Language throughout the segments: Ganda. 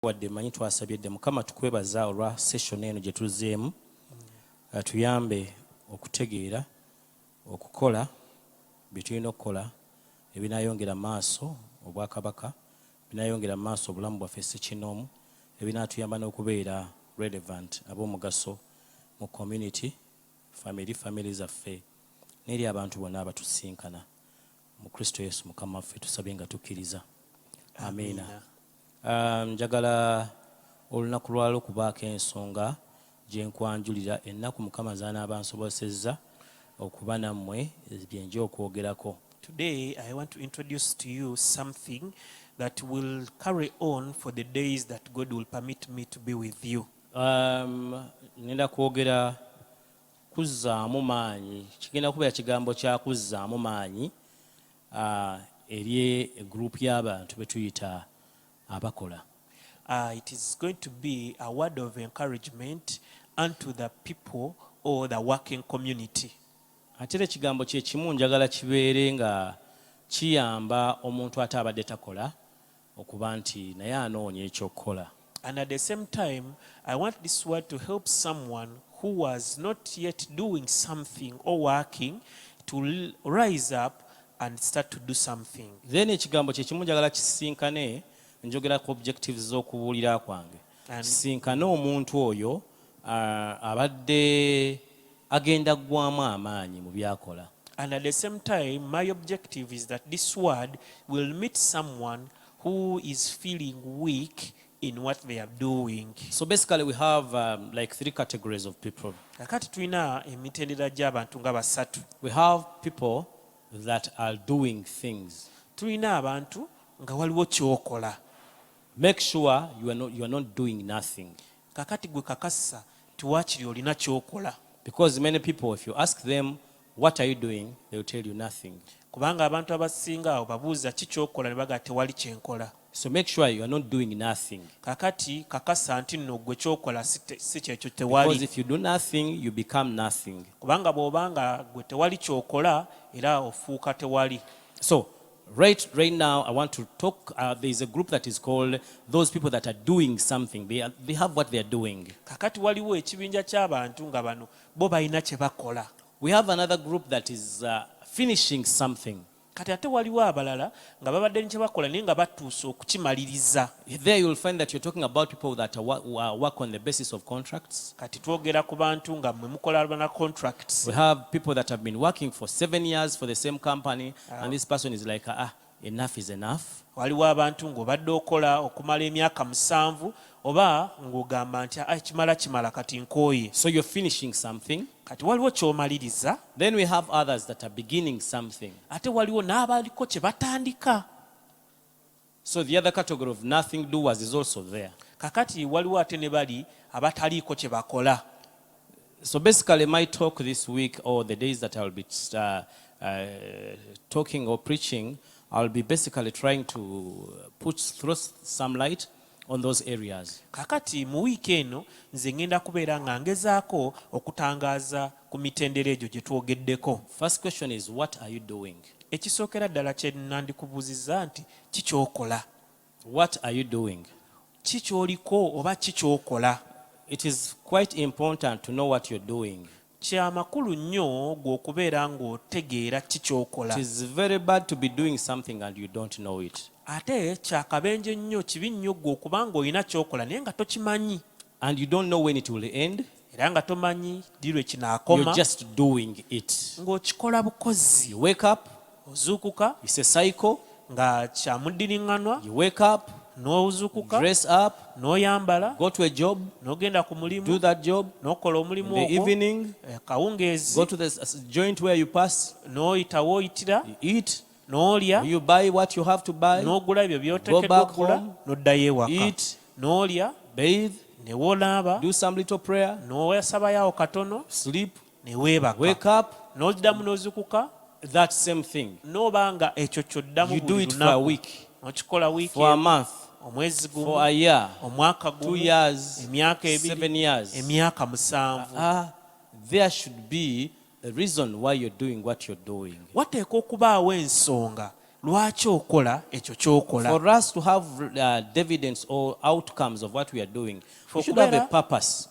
wadde manyi twasabye Mukama tukwebaza olwa session eno gye tuzeemu tuyambe okutegeera okukola bitulina okukola ebinayongera maaso obwakabaka binayongera maaso obulamu bwaffe ssekinoomu ebinatuyamba n'okubeera relevant ab'omugaso mu community family zaffe n'eri abantu bonna abatusinkana mu Kristo Yesu Mukama waffe tusabye nga tukkiriza amiina. Njagala olunaku lwalo kubaako ensonga gye nkwanjulira ennaku Mukama z'anaaba ansobozesezza okuba nammwe byenja okwogerako. Today I want to introduce to you something that will carry on for the days that God will permit me to be with you. Nenda kwogera kuzzaamu maanyi, kigenda kubeera kigambo kya kuzzaamu maanyi eri group y'abantu be tuyita abakola. It is going to be a word of encouragement unto the people or the working community. Ate ekigambo kye kimu njagala kibeere nga kiyamba omuntu ate abadde takola okuba nti naye anoonya ekyokukola. And at the same time, I want this word to help someone who was not yet doing something or working to rise up and start to do something. Then ekigambo kye kimu njagala kisinkane njogera ku objectives z'okubuulira kwange. Kisinkane omuntu oyo abadde agenda ggwamu amaanyi mu byakola. And at the same time, my objective is that this word will meet someone who is feeling weak in what they are doing. So basically we have like 3 categories of people. Kakati tulina emitendera gy'abantu nga basatu. We have people that are doing things. Tulina abantu nga waliwo kyokola. Make sure you are not doing nothing. Kakati gwe kakassa tuwaakiri olina kyokola. Because many people, if you ask them what are you doing, they will tell you nothing. Kubanga abantu abasinga obabuuza ki kyokola ne baga tewali kyenkola. So make sure you are not doing nothing. Kakati kakassa nti nno gwe kyokola si kyekyo tewali. Because if you do nothing, you become nothing. Kubanga bw'obanga gwe tewali kyokola era ofuuka tewali. So right now I want to talk, there is a group that is called those people that are doing something. They have what they are doing. Kakati waliwo ekibinja ky'abantu nga bano bo balina kye bakola. We have another group that is finishing something. Kati ate waliwo abalala nga babadde ne kye bakola naye nga batuuse okukimaliriza. There you will find that you're talking about people that work on the basis of contracts. Kati twogera ku bantu nga mmwe mukola na contracts. We have people that have been working for 7 years for the same company and this person is like enough is enough. Waliwo abantu ng'obadde okola okumala emyaka 7 oba ng'ogamba nti kimala kati nkooye. So you're finishing something. Kati waliwo ky'omaliriza. Then we have others that are beginning something. Ate waliwo n'abaliko kye batandika. So the other category of nothing doers is also there. Kakati waliwo ate ne bali abataliiko kye bakola. So basically my talk this week or the days that I'll be talking or preaching, I'll be basically trying to throw some light on those areas. Kakati mu wiiki eno nze ngenda kubeera nga ngezaako okutangaaza ku mitendera egyo gye twogeddeko. First question is, what are you doing? Ekisookera ddala kye nandikubuuzizza nti kikyokola. What are you doing? Kikyoliko oba kikyokola. It is quite important to know what you're doing. Kya makulu nnyo gw'okubeera ng'otegeera kikyokola. It is very bad to be doing something and you don't know it. Ate kyakabenje nnyo kibi nnyo gw'okuba ng'olina kyokola naye nga tokimanyi. And you don't know when it will end. Era nga tomanyi ddi lwe kinaakoma. You're just doing it. Ng'okikola bukozi. You wake up. Ozuukuka. It's a cycle. Nga kya muddiriŋŋanwa. You wake up. N'ozuukuka. Dress up. N'oyambala. Go to a job. N'ogenda ku mulimu. Do that job. N'okola omulimu ogwo. In the evening. Kawungeezi. Go to the joint where you pass. N'oyita w'oyitira. You eat. N'olya. You buy what you have to buy. N'ogula ebyo by'oteekeddwa okugula. N'oddayo ewaka. Eat. N'olya. Bathe. Ne wonaaba. Do some little prayer. N'osabayo katono. Sleep. Ne weebaka. Wake up. N'oddamu n'ozukuka. That same thing. N'oba nga ekyo ky'oddamu you do it for a week. N'okikola wiiki. For a month. Omwezi gumu. For a year. Omwaka gumu. 2 years. Emyaka ebiri. 7 years. Emyaka 7. There should be a reason why you're doing what you're doing. Wateekwa okubaawo ensonga lwaki okola ekyo ky'okola. For us to have dividends or outcomes of what we are doing, we should have a purpose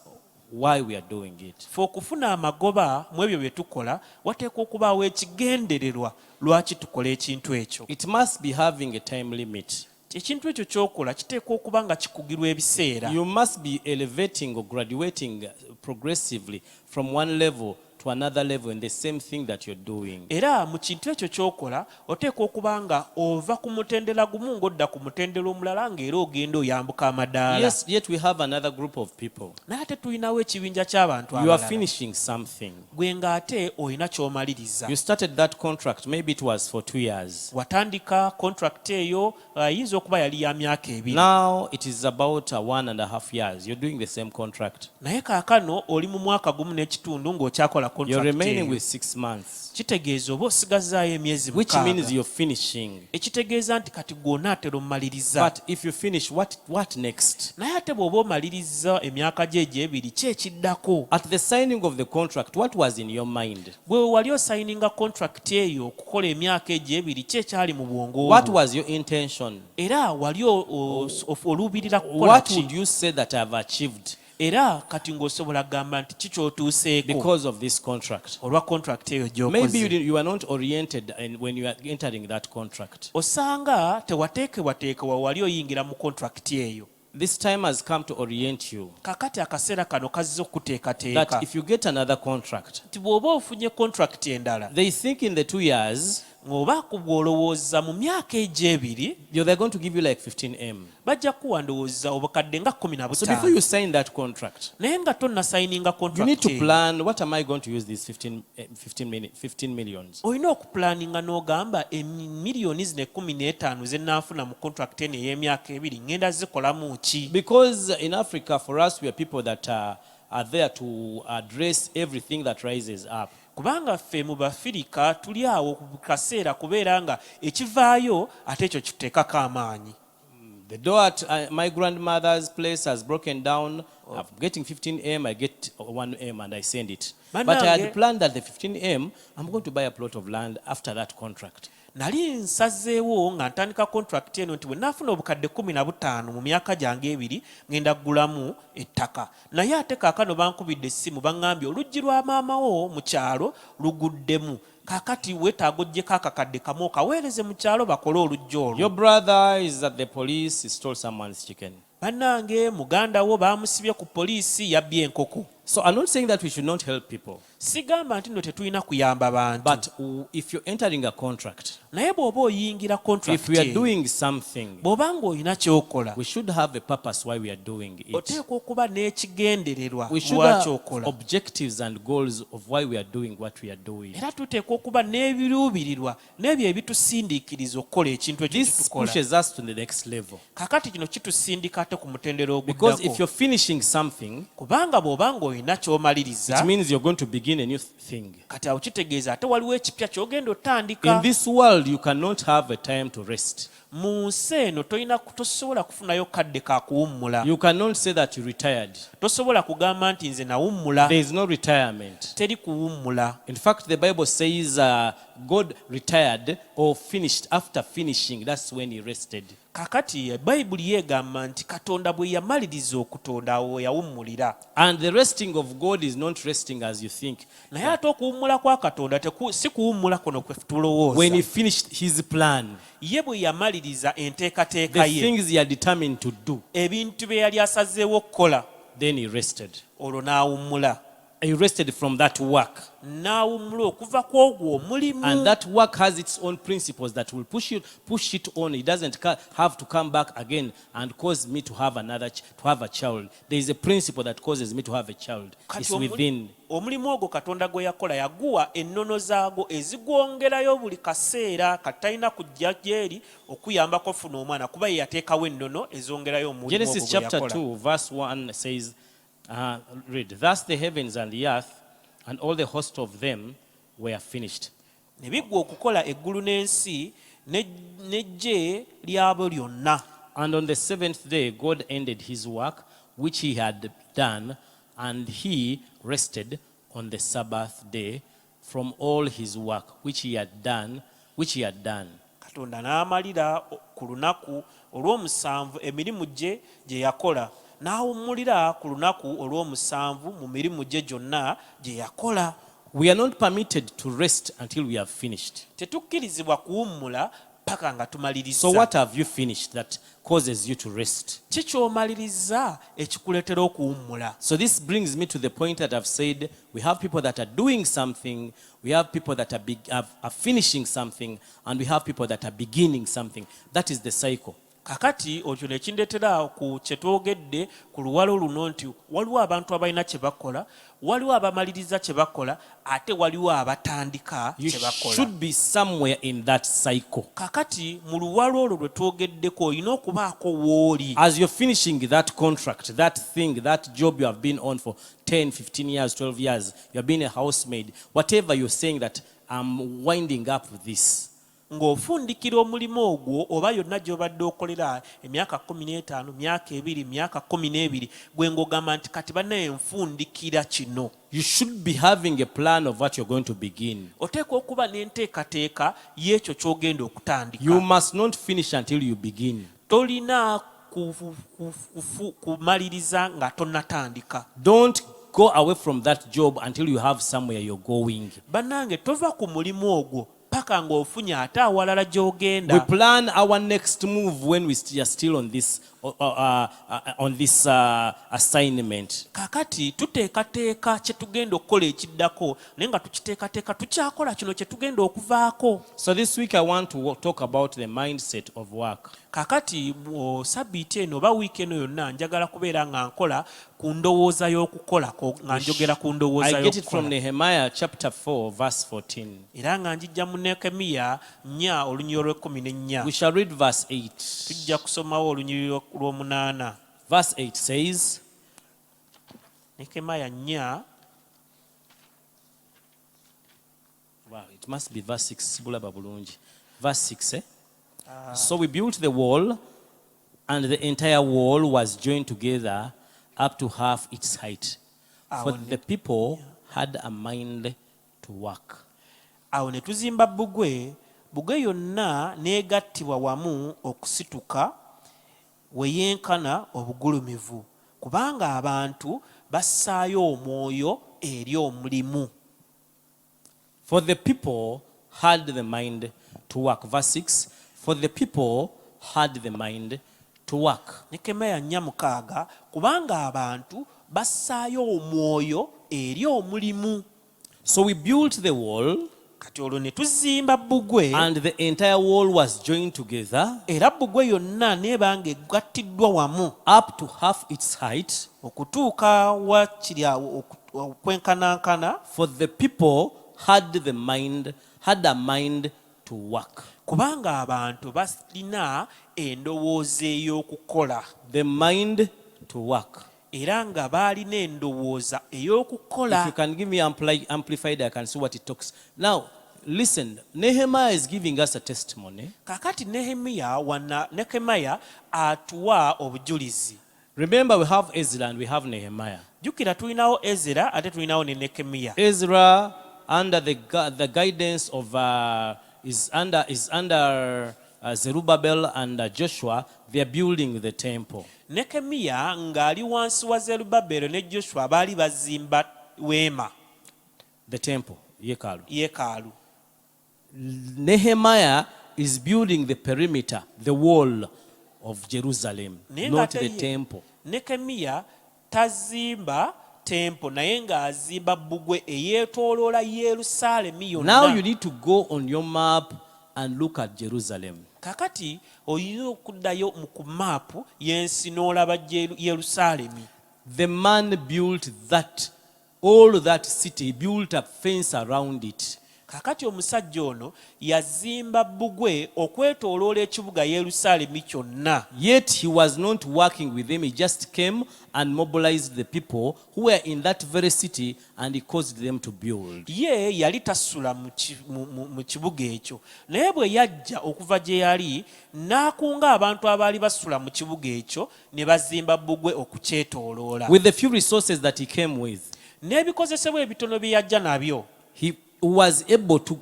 why we are doing it. Fe okufuna amagoba mu ebyo bye tukola wateekwa okubaawo ekigendererwa lwaki tukola ekintu ekyo. It must be having a time limit. Ekintu ekyo ky'okola kiteekwa okuba nga kikugirwa ebiseera. You must be elevating or graduating progressively from one level to another level in the same thing that you're doing. Era mu kintu ekyo ky'okola oteekwa okuba nga ova ku mutendera gumu ng'odda ku mutendera omulala ng'era ogenda oyambuka amadaala. Yes, yet we have another group of people. Naye ate tulinawo ekibinja ky'abantu You are abalala. finishing something. Gwe ng'ate olina ky'omaliriza. You started that contract, maybe it was for 2 years. Watandika contract eyo ayinza okuba yali ya myaka ebiri. Now it is about 1.5 years. You're doing the same contract. Naye kaakano oli mu mwaka gumu n'ekitundu ng'okyakola You're remaining contract with 6 months, kitegeeza oba osigazaayo emyezi which means mukaaga. you're finishing. Ekitegeeza nti kati gw'onaatera omumaliriza. But if you finish, what next? Naye ate bw'oba omaliriza emyaka gye egy'ebiri ki ekiddako? At the signing of the contract, what was in your mind? Bwe wali osayininga contract eyo okukola emyaka egy'ebiri ki ekyali mu bwongo What bwo? was your intention? Era wali oluubirira kukola What ki? would you say that I have achieved Era kati ng'osobola kugamba nti ki ky'otuuseeko because of this contract? olwa contract eyo Maybe gy'okoze. you are not oriented when you are entering that contract. Osanga tewateekebwateekebwa wali oyingira mu contract eyo. This time has come to orient you Kakati akaseera kano kazze that okukuteekateeka if you get another contract, nti bw'oba ofunye contract endala they think in the 2 years, ng'oba bw'olowooza mu myaka egy'ebiri they're going to give you like 15M. bajja kuwa ndowooza obukadde nga 15. So before you sign that contract, Naye nga tonnasayininga you need contract to eyo, plan, what am I going to use these 15 millions? olina okupulaninga n'ogamba emiliyoni zino 15 ze nnaafuna mu contract eno ey'emyaka ebiri ngenda zikolamu ki? Because in Africa, for us, we are people that are there to address everything that rises up. Kubanga ffe mu Bafirika tuli awo ku kaseera kubeera nga ekivaayo ate ekyo kituteekako amaanyi. The door at my grandmother's place has broken down. I'm getting 15M, I get 1M and I send it. But I had planned that the 15M, I'm going to buy a plot of land after that contract. Nali nsazeewo nga ntandika contract eno nti bwe naafuna obukadde 15 mu myaka gyange ebiri ngenda kugulamu ettaka. Naye ate kaakano bankubidde essimu baŋŋambye oluggi lwa maamawo mu kyalo luguddemu. Kaakati weetaaga oggyeko akakadde kamu okaweereze mu kyalo bakole oluggi olwo. Your brother is at the police, he stole someone's chicken. Bannange muganda wo baamusibye ku poliisi yabbye enkoko. So I'm not saying that we should not help people. Sigamba nti nno tetulina kuyamba bantu. But if you're entering a contract, Naye bw'oba oyingira contract if we are eyo, doing something, bw'oba ng'olina ky'okola we should have a purpose why we are doing it. oteekwa okuba n'ekigendererwa We should lwaki have okola. objectives and goals of why we are doing what we are doing. Era tuteekwa okuba n'ebiruubirirwa n'ebyo ebitusindiikiriza okukola ekintu ekyo This kitukola. pushes us to the next level. Kakati kino kitusindika ate ku mutendera Because if oguddako. you're finishing something, Kubanga bw'oba ng'olina ky'omaliriza, it means you're going to begin a new thing. kati awo kitegeeza ate waliwo ekipya ky'ogenda In otandika. this world, you cannot have a time to rest. Mu nsi eno tosobola kufunayo kadde ka kuwummula. You cannot say that you retired. Tosobola kugamba nti nze nawummula. There is no retirement. Teri kuwummula. In fact, the Bible says God retired or finished. After finishing, that's when he rested. Kakati Bayibuli yeegamba nti Katonda bwe yamaliriza okutonda awo yawummulira. And the resting of God is not resting as you think. Naye ate okuwummula kwa Katonda si kuwummula kuno kwe tulowooza. When he finished his plan, Ye bwe yamaliriza the enteekateeka ye, things he had determined to do, ebintu bye yali asazeewo okukola, then he rested. olwo n'awummula. He rested from that work. N'awummula okuva ku ogwo omulimu. And that work has its own principles that will push it on. It doesn't have to come back again and cause me to have a child. There is a principle that causes me to have a child. It's within. Omulimu ogwo Katonda gwe yakola yaguwa ennono zaago ezigwongerayo buli kaseera katalina kujja gyeri okuyambako ofuna omwana kuba ye yateekawo ennono ezongerayo omulimu ogwo Genesis gwe chapter yakola. 2 verse 1 says, read, thus the heavens and the earth and all the host of them were finished. Ne biggwa okukola eggulu n'ensi n'eggye lyabo lyonna. And on the seventh day God ended his work which he had done, and he rested on the Sabbath day from all his work which he had done. katonda n'amalira ku lunaku olw'omusanvu emirimu gye yakola n'awummulira ku lunaku olw'omusanvu mu mirimu gye gyonna gye yakola. We are not permitted to rest until we have finished. Tetukkirizibwa kuwummula paka nga tumaliriza. So what have you finished that causes you to rest? Kikyomaliriza ekikuleetera okuwummula. So this brings me to the point that I've said we have people that are doing something, we have people that are finishing something, and we have people that are beginning something. That is the cycle. Kakati okyo ne kindeetera ku kye twogedde ku luwalo luno nti waliwo abantu abalina kye bakola, waliwo abamaliriza kye bakola, ate waliwo abatandika You kye bakola. should be somewhere in that cycle. Kakati mu luwalo olwo lwe twogeddeko olina okubaako w'oli. As you're finishing that contract, that thing, that job you have been on for 10, 15 years, 12 years, you have been a housemaid, whatever you're saying that I'm winding up with this. Ng'ofundikira omulimu ogwo oba yonna gy'obadde okolera emyaka 15, myaka 2, myaka 12, gwe ng'ogamba nti kati bannaye nfundikira kino. You should be having a plan of what you're going to begin. Oteekwa okuba n'enteekateeka y'ekyo ky'ogenda okutandika. You must not finish until you begin. Tolina kumaliriza nga tonnatandika. Don't go away from that job until you have somewhere you're going. Bannange tova ku mulimu ogwo paka ng'ofunye ate awalala We gy'ogenda. plan our next move when we are still on this assignment. Kakati tuteekateeka kye tugenda okukola ekiddako naye nga tukiteekateeka tukyakola kino kye tugenda okuvaako. So this week I want to talk about the mindset of work. Kakati mu sabiiti eno oba wiiki eno yonna njagala kubeera nga nkola ku ndowooza y'okukolako, nga njogera ku ndowooza I get it from y'okukola. Nehemiah chapter 4 verse 14. Era nga njijja mu Nekemiya 4 olunyiriri lw'e14. We shall read verse 8. Tujja kusomawo olunyiriri lw'omunaana. Verse 8 says, Nekemiya 4. wow, it must be verse 6. Bulaba bulungi. Verse 6, eh? So we built the wall, and the entire wall was joined together up to half its height. For the people had a mind to work. Awo ne tuzimba bbugwe yonna n'egattibwa wamu okusituka we yenkana obugulumivu, kubanga abantu bassaayo omwoyo eri omulimu. For the people had the mind to work. Verse 6, for the people had the mind to work. Nekemiya 4:6, kubanga abantu bassaayo omwoyo eri omulimu. So we built the wall, Kati olwo ne tuzimba bbugwe, and the entire wall was joined together era bbugwe yonna n'ebanga eggattiddwa wamu up to half its height. okutuuka wakiri awo okwenkanankana. For the people had a mind to work. Kubanga abantu balina endowooza ey'okukola. The mind to work. Era nga baalina endowooza If ey'okukola. you can give me amplified, I can see what it talks. Now, listen, Nehemiah is giving us a testimony. Kakati Nekemiya atuwa obujulizi. Remember, we have Ezra and we have Nehemiah. Jjukira tulinawo Ezera ate tulinawo ne Nekemiya. Ezra, under the guidance of is under Zerubbabel and Joshua, they are building the temple. Nekemiya ng'ali wansi wa Zerubbabel ne Joshua baali bazimba weema, The temple, yeekaalu. Nehemiah is building the perimeter, the wall of Jerusalem, Naye not ng'ate the temple. Nekemiya tazimba tempo naye ng'azimba bbugwe eyeetooloola Yerusaalemi Now yonna. you need to go on your map and look at Jerusalem. Kakati oyina okuddayo ku maapu y'ensi n'olaba Yerusaalemi. The man built all that city, built a fence around it. Kakati omusajja ono yazimba bbugwe okwetooloola ekibuga Yerusaalemi kyonna. Yet he was not working with them. He just came and mobilized the people who were in that very city, and he caused them to build. Ye yali tasula mu kibuga ekyo, naye bwe yajja okuva gye yali n'akunga abantu abaali basula mu kibuga ekyo ne bazimba bbugwe okukyetooloola. With the few resources that he came with, N'ebikozesebwa ebitono bye yajja nabyo, he was able to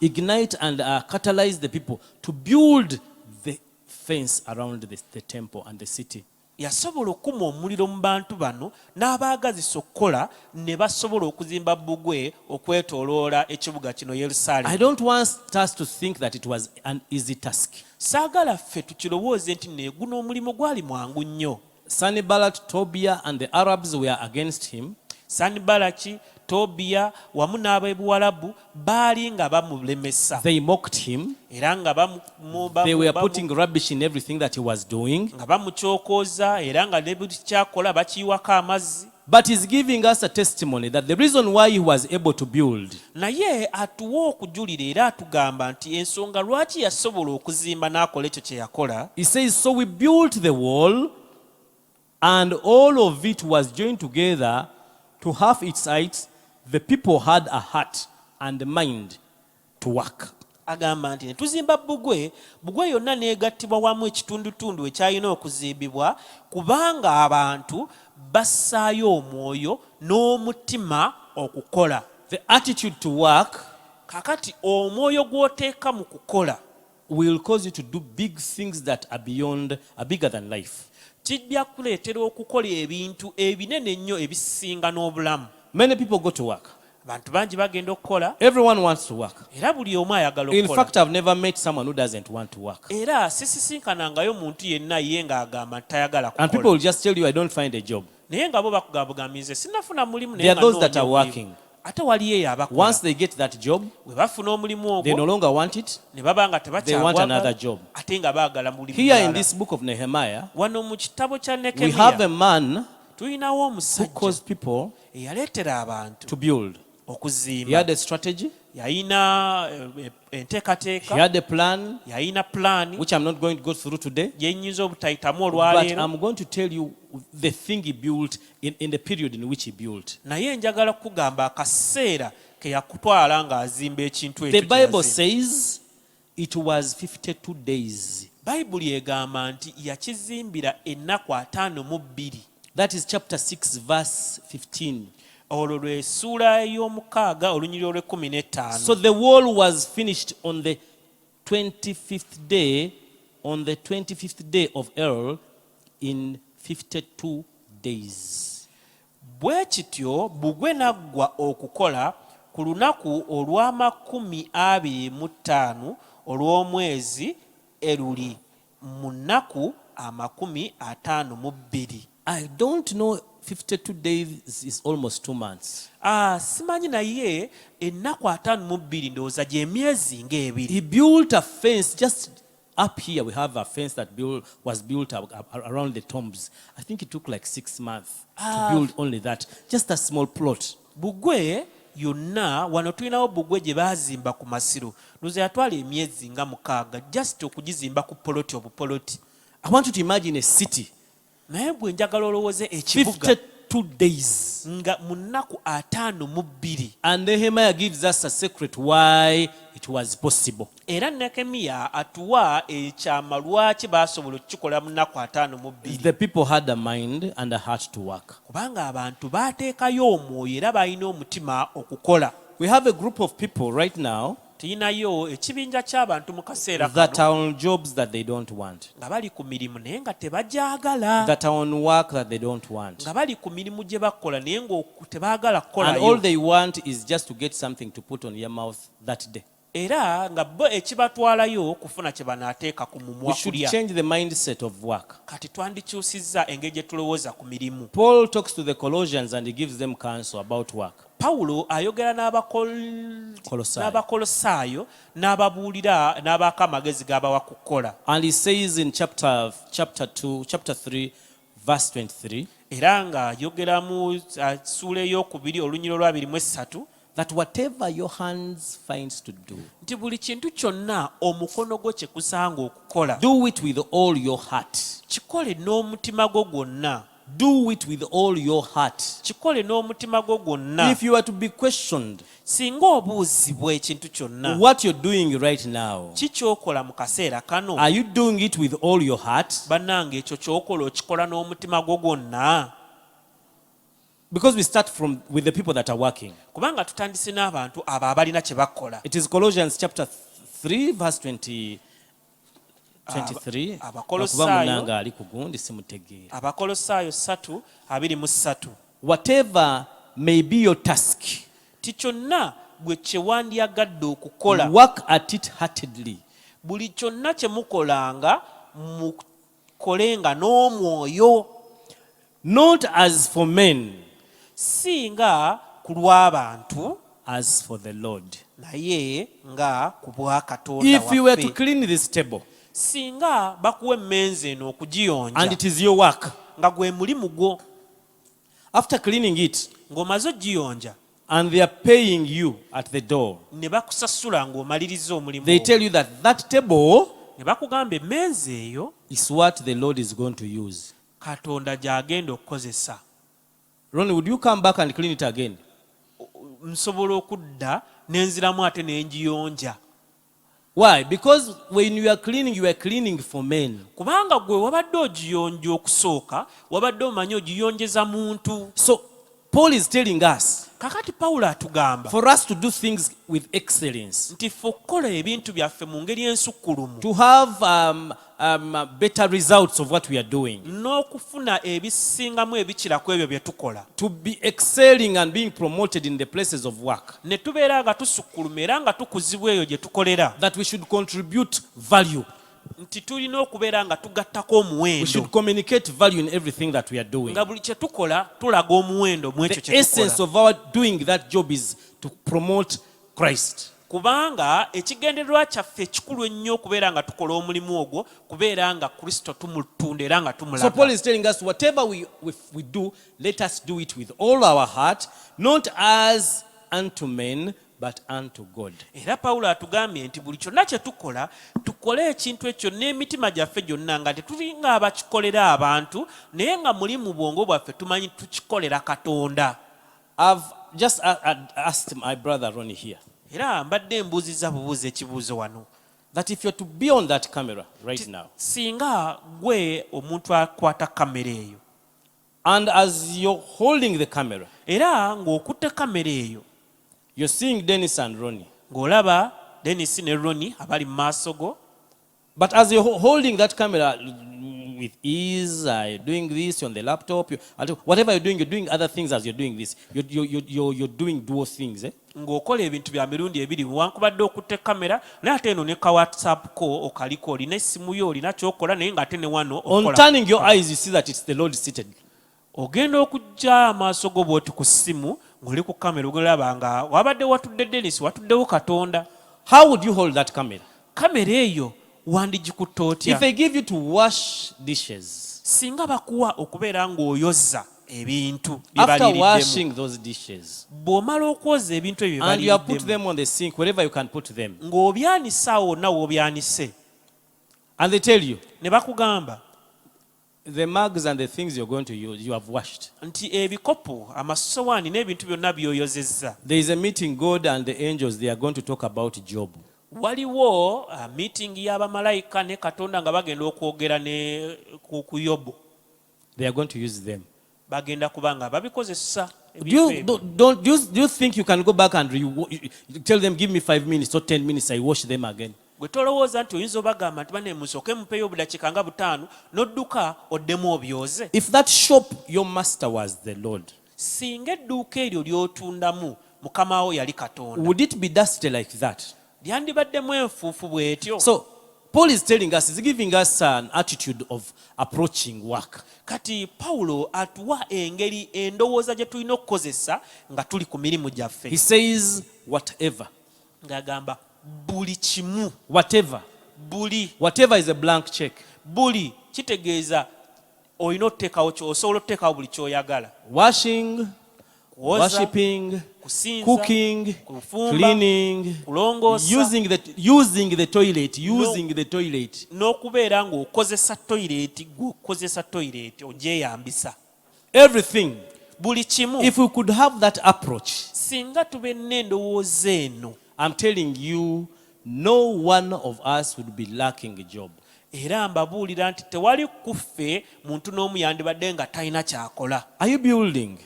ignite and catalyze the people to build the fence around the temple and the city. Yasobola okuma omuliro mu bantu bano n'abaagazisa okukola ne basobola okuzimba bbugwe okwetooloola ekibuga kino I Yerusaalemi. don't want us to think that it was an easy task. Saagala ffe tukirowooze nti ne guno omulimu gwali mwangu nnyo. Sanballat, Tobiah and the Arabs were against him. Sanbalaki, Tobiya wamu n'Ab'Ebuwalabu baali nga bamulemesa. They mocked him. Era nga They were putting rubbish in everything that he was doing. nga bamukyokooza era nga ne buli kyakola bakiyiwako amazzi. But he's giving us a testimony that the reason why he was able to build Naye atuwa okujulira era atugamba nti ensonga lwaki yasobola okuzimba n'akola ekyo kye yakola. he says, so we built the wall and all of it was joined together to half its height. The people had a heart and mind to work. Agamba nti ne tuzimba bbugwe yonna n'egattibwa wamu ekitundutundu ekyalina okuzimbibwa kubanga abantu bassaayo omwoyo n'omutima okukola. The attitude to work Kakati omwoyo gw'oteeka mu kukola will cause you to do big things that are bigger than life. kijja kuleetera okukola ebintu ebinene ennyo ebisinga n'obulamu. Many people go to work. Abantu bangi bagenda okukola Everyone wants to work. era buli omu ayagala In okukola. fact, I've never met someone who doesn't want to work. Era sisisinkanangayo muntu yenna ye ng'agamba nti tayagala And people kukola. will just tell you, I don't find a job. Naye nga bo bakugambagamize sinafuna mulimu There are those that are working. ate waliyo abakola. Once they get that job, Bwe bafuna omulimu they no ogwo longer want it. ne baba nga They want another tebakyagwagala job. ate nga baagala mulimu Here in mulala. this book of Nehemiah, Wano mu kitabo kya we have a Nekemiya man tulinawo who omusajja caused people eyaleetera abantu to build. He okuzimba. had a strategy, Yalina he enteekateeka, had a plan, yalina pulaani which I'm not going to go through today. gye nnyinza obutayitamu But olwaleero. I'm going to tell you the thing he built in the period in which he built. Naye njagala kugamba akaseera ke yakutwala ng'azimba ekintu The ekyo kye Bible yazimba. says it was 52 days. Bayibuli egamba nti yakizimbira ennaku 52. That is chapter 6, verse 15. Olwo lw'essuula ey'omukaaga olunyiriro lw'15. So the wall was finished on the 25th day, of Elul, in 52 days. Bwe kityo bbugwe naggwa okukola ku lunaku olw'amakumi 25 olw'omwezi Eruli mu nnaku 52. I don't know, 52 days is almost 2 months. Simanyi naye ennaku 52 ndowooza gy'emyezi ng'ebiri. He built a fence just up here. We have a fence that was built around the tombs. I think it took like 6 months to build only that. Just a small plot. Bbugwe yonna wano tulinawo bbugwe gye baazimba ku Masiro. Ndowooza yatwala emyezi nga 6 just okugizimba ku poloti obupoloti. I want you to imagine a city. Naye bwe njagala olowooze ekibuga 52 days. nga mu nnaku 52. And Nehemiah gives us a secret why it was possible. Era Nekemiya atuwa ekyama lwaki baasobola okukikola mu nnaku 52. The people had a mind and a heart to work. Kubanga abantu baateekayo omwoyo era balina omutima okukola. We have a group of people right now Tulinayo ekibinja ky'abantu mu kaseera that kano are on jobs that they don't want, nga bali ku mirimu naye nga tebagyagala. that are on work that they don't want. Nga bali ku mirimu gye bakola naye nga tebaagala And all kukolayo. they want is just to get something to put on your mouth that day. Era nga bo ekibatwalayo kufuna kye banaateeka ku mumwa We should kulya. change the mindset of work. Kati twandikyusizza engeri gye tulowooza ku mirimu. Paul talks to the Colossians and he gives them counsel about work. Pawulo ayogera n'Abakolosaayo n'ababuulira n'abaako amagezi g'abawa ku kukola. And he says in chapter 3, verse 23, Era ng'ayogera mu ssuula ey'okubiri olunyiriro lwa 23 that whatever your hands finds to do, nti buli kintu kyonna omukono gwo kye kusanga okukola do it with all your heart. kikole n'omutima gwo gwonna. Do it with all your heart. Kikole n'omutima gwo gwonna. If you are to be questioned, Singa obuuzibwa ekintu kyonna what you're doing right now, kikyokola mu kaseera kano, are you doing it with all your heart? bannange ekyo kyokola okikola n'omutima gwo gwonna. Because we start with the people that are working. kubanga tutandise n'abantu abo abalina kye bakola. It is Colossians chapter 3 verse 23. Abakolosaayo ali ku gundi simutegeera. Abakolosaayo 3:23. Whatever may be your task, tikyonna gwe kye wandyagadde okukola, work at it heartedly. Buli kyonna kye mukolanga mukolenga n'omwoyo. Not as for men, si nga ku lw'abantu, as for the Lord. naye nga ku bwa Katonda If you were to waffe. clean this table, Singa bakuwa emmeeza eno and okugiyonja it is your work, nga gwe mulimu gwo, after cleaning it, ng'omaze ogiyonja and they are paying you at the door, ne bakusasula ng'omaliriza omulimu they ogwo. tell you that that table Ne bakugamba emmeeza eyo is what the Lord is going to use. Katonda gy'agenda okukozesa. Ronnie, would you come back and clean it again? Nsobola okudda nenziramu ate n'engiyonja. Why? Because when you are cleaning for men. Kubanga gwe wabadde ogiyonja okusooka, wabadde omanyi ogiyonjeza muntu. So Paul is telling us, Kakati Pawulo atugamba for us to do things with excellence, nti ffe okukola ebintu byaffe mu ngeri ensukkulumu, to have better results of what we are doing, n'okufuna ebisingamu ebikira ku ebyo bye tukola, to be excelling and being promoted in the places of work, ne tubeera nga tusukkuluma era nga tukuzibwa eyo gye tukolera, that we should contribute value. nti tulina okubeera nga tugattako We omuwendo, should communicate value in everything that we are doing. nga buli kye tukola tulaga omuwendo mu ekyo The kye essence tukola. of our doing that job is to promote Christ. Kubanga ekigendererwa kyaffe ekikulu ennyo okubeera nga tukola omulimu ogwo, kubeera nga Kristo tumutunda era nga So Paul tumulaga. is telling us, whatever we do, let us do it with all our heart, not as unto men, but unto God. Era Pawulo atugambye nti buli kyonna kye tukola, tukole ekintu ekyo n'emitima gyaffe gyonna, nga tetulinga abakikolera abantu, naye nga mulimu bwongo bwaffe tumanyi tukikolera Katonda. I've just asked my brother Ronnie here, Era mbadde mbuuziza bubuuzi ekibuuzo wano, that if you're to be on that camera right now, singa gwe omuntu akwata kamera eyo, and as you're holding the camera, era ng'okutte kamera eyo, you're seeing Dennis and Ronnie. ng'olaba Dennis ne Ronnie abali mu maaso go, But as you're holding that camera with ease, doing this on the laptop, whatever you're doing other things as you're doing this. You're doing dual things. ng'okola ebintu bya mirundi ebiri, wankubadde okutte kamera, naye ate eno ne ka WhatsApp ko okaliko, olina essimu yo, olina kyokola, naye ng'ate ne wano On okola. turning your eyes, you see that it's the Lord seated. Ogenda okujja amaaso go bw'oti ku ssimu, ng'oli ku kamera, ogolaba nga wabadde watudde Dennis, watuddewo Katonda. How would you hold that camera? Kamera eyo wandigikutte otya? If I give you to wash dishes, Singa bakuwa okubeera ng'oyoza ebintu bye after baliriddemu, washing those dishes, bw'omala okwoza ebintu ebyo bye and you have put baliriddemu, them on the sink, wherever you can put them, ng'obyanisa awo wonna w'obyanise, and they tell you, ne bakugamba the mugs and the things you're going to use, you have washed. nti ebikopo, amasowaani n'ebintu byonna by'oyozezza. There is a meeting, God and the angels, they are going to talk about Job. Waliwo meeting y'abamalayika ne Katonda nga bagenda okwogera ne ku Yobu. They are going to use them. Bagenda kubanga babikozesa. Do you think you can go back and tell them, give me 5 minutes or 10 minutes, I wash them again? Gwe tolowooza nti oyinza obagamba nti bane musooke mupeeyo obudakiika nga 5 n'odduka oddemu obyoze? If that shop, your master was the Lord, Singa edduuka eryo ly'otundamu mukama wo yali Katonda, would it be dusty like that? lyandibaddemu enfuufu bw'etyo? So Paul is telling us, he's giving us an attitude of approaching work. Kati Pawulo atuwa engeri endowooza gye tulina okukozesa nga tuli ku mirimu He gyaffe. says, whatever. Ng'agamba buli kimu, Whatever. buli Whatever is a blank check. buli kitegeeza olina oteekawo, osobola oteekawo buli ky'oyagala. Washing, Kuwoza, worshipping, kusinza, cooking, kufumba, cleaning, kulongoosa, using the toilet. n'okubeera ng'okozesa toyireeti ogyeyambisa. Everything. Buli kimu. If we could have that approach, Singa tube n'endowooza eno, I'm telling you, no one of us would be lacking a job. era mbabuulira nti tewali kuffe muntu n'omu yandibadde nga talina kyakola. Are you building?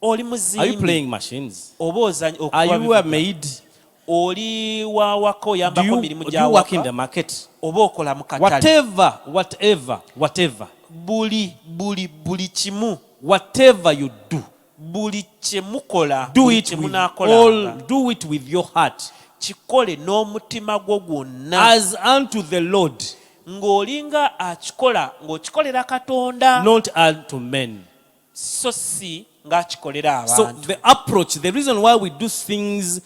oli Are you muzimbi playing machines? oba ozanya Are okuba you a bivuga. maid? Oli wa waka Do oyambako you, mirimu do you work in gy'awaka the market? oba okola mu katale. Whatever buli kimu you do, buli kye mukola do buli it kye with munaakolanga do it with your heart kikole n'omutima gwo gwonna as unto the Lord, ng'olinga akikola ng'okikolera Katonda not unto men. so si ng'akikolera So abantu. the approach, the reason why we do things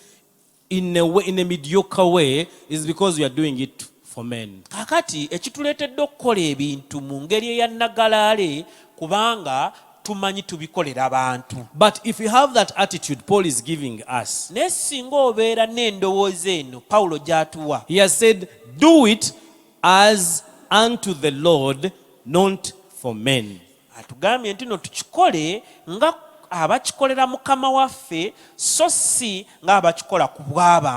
in a mediocre way is because we are doing it for men. Kakati ekituleetedde okukola ebintu mu ngeri eyannagalaale kubanga tumanyi tubikolera abantu. But if you have that attitude Paul is giving us, Naye singa obeera n'endowooza eno Pawulo gy'atuwa, he has said, do it as unto the Lord, not for men. atugambye nti no tukikole nga abakikolera Mukama waffe so si ng'abakikola ku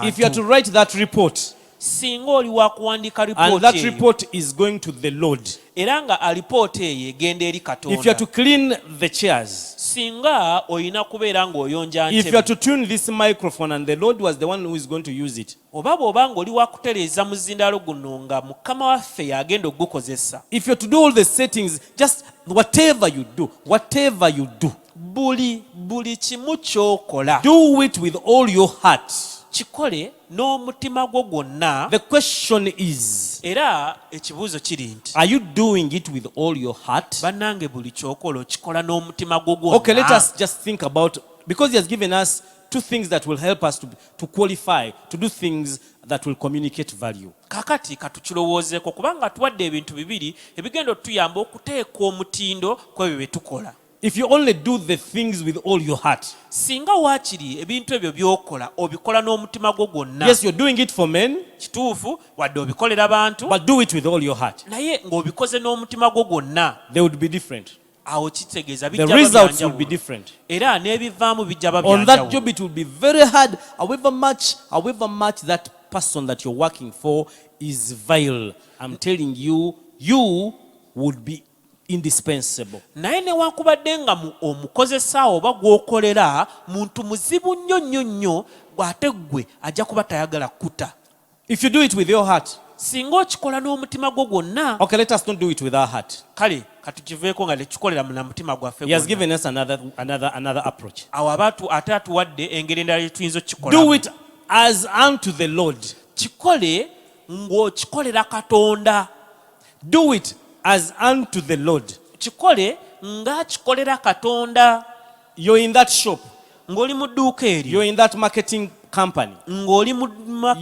If you are to bw'abantu. write that report, Singa oli wa kuwandiika and lipooti that eyo report is going to the Lord, era nga alipoota eyo egenda eri if you are Katonda, to clean the chairs, singa olina kubeera ng'oyonja if you are ntebe, to tune this microphone and the Lord was the one who is going to use it, oba bw'oba ng'oli wa kutereeza muzindaalo guno nga Mukama waffe y'agenda okugukozesa, if you are to do all the settings, just whatever you do, buli kimu ky'okola do it with all your heart. kikole n'omutima gwo gwonna. The question is, Era ekibuuzo kiri nti are you doing it with all your heart? bannange buli kyokola okikola n'omutima gwo gwonna. Okay, let us just think about, because he has given us two things that will help us to qualify, to do things that will communicate value. Kakati katukirowoozeeko kubanga tuwadde ebintu bibiri ebigenda otuyamba okuteeka omutindo ku ebyo bye tukola. If you only do the things with all your heart, Singa waakiri ebintu ebyo by'okola obikola n'omutima gwo gwonna, yes, you're doing it for men, kituufu wadde obikolera bantu, but do it with all your heart. naye ng'obikoze n'omutima gwo gwonna, They would be different. awo kitegeeza The bijja results will be babyanjawulo. different. Era n'ebivaamu bijja On that babyanjawulo. job, it will be very hard. However much that person that you're working for is vile, I'm telling you, you would be indispensable. Naye newankubadde nga omukozesa oba gw'okolera muntu muzibu nnyo ate ggwe ajja kuba tayagala kuta. If you do it with your heart, Singa okikola n'omutima gwo gwonna, okay, let us not do it with our heart. kale katukiveeko nga tekikolera na mutima gwaffe He has gwonna. given us another approach. Awo ate atuwadde engeri endala gye tuyinza Do okukikolamu. it as unto the Lord. Kikole ng'okikolera Katonda. Do it as unto the Lord. Kikole ng'akikolera Katonda. You're in that shop. Ng'oli mu dduuka eryo, You're in that marketing company. ng'oli mu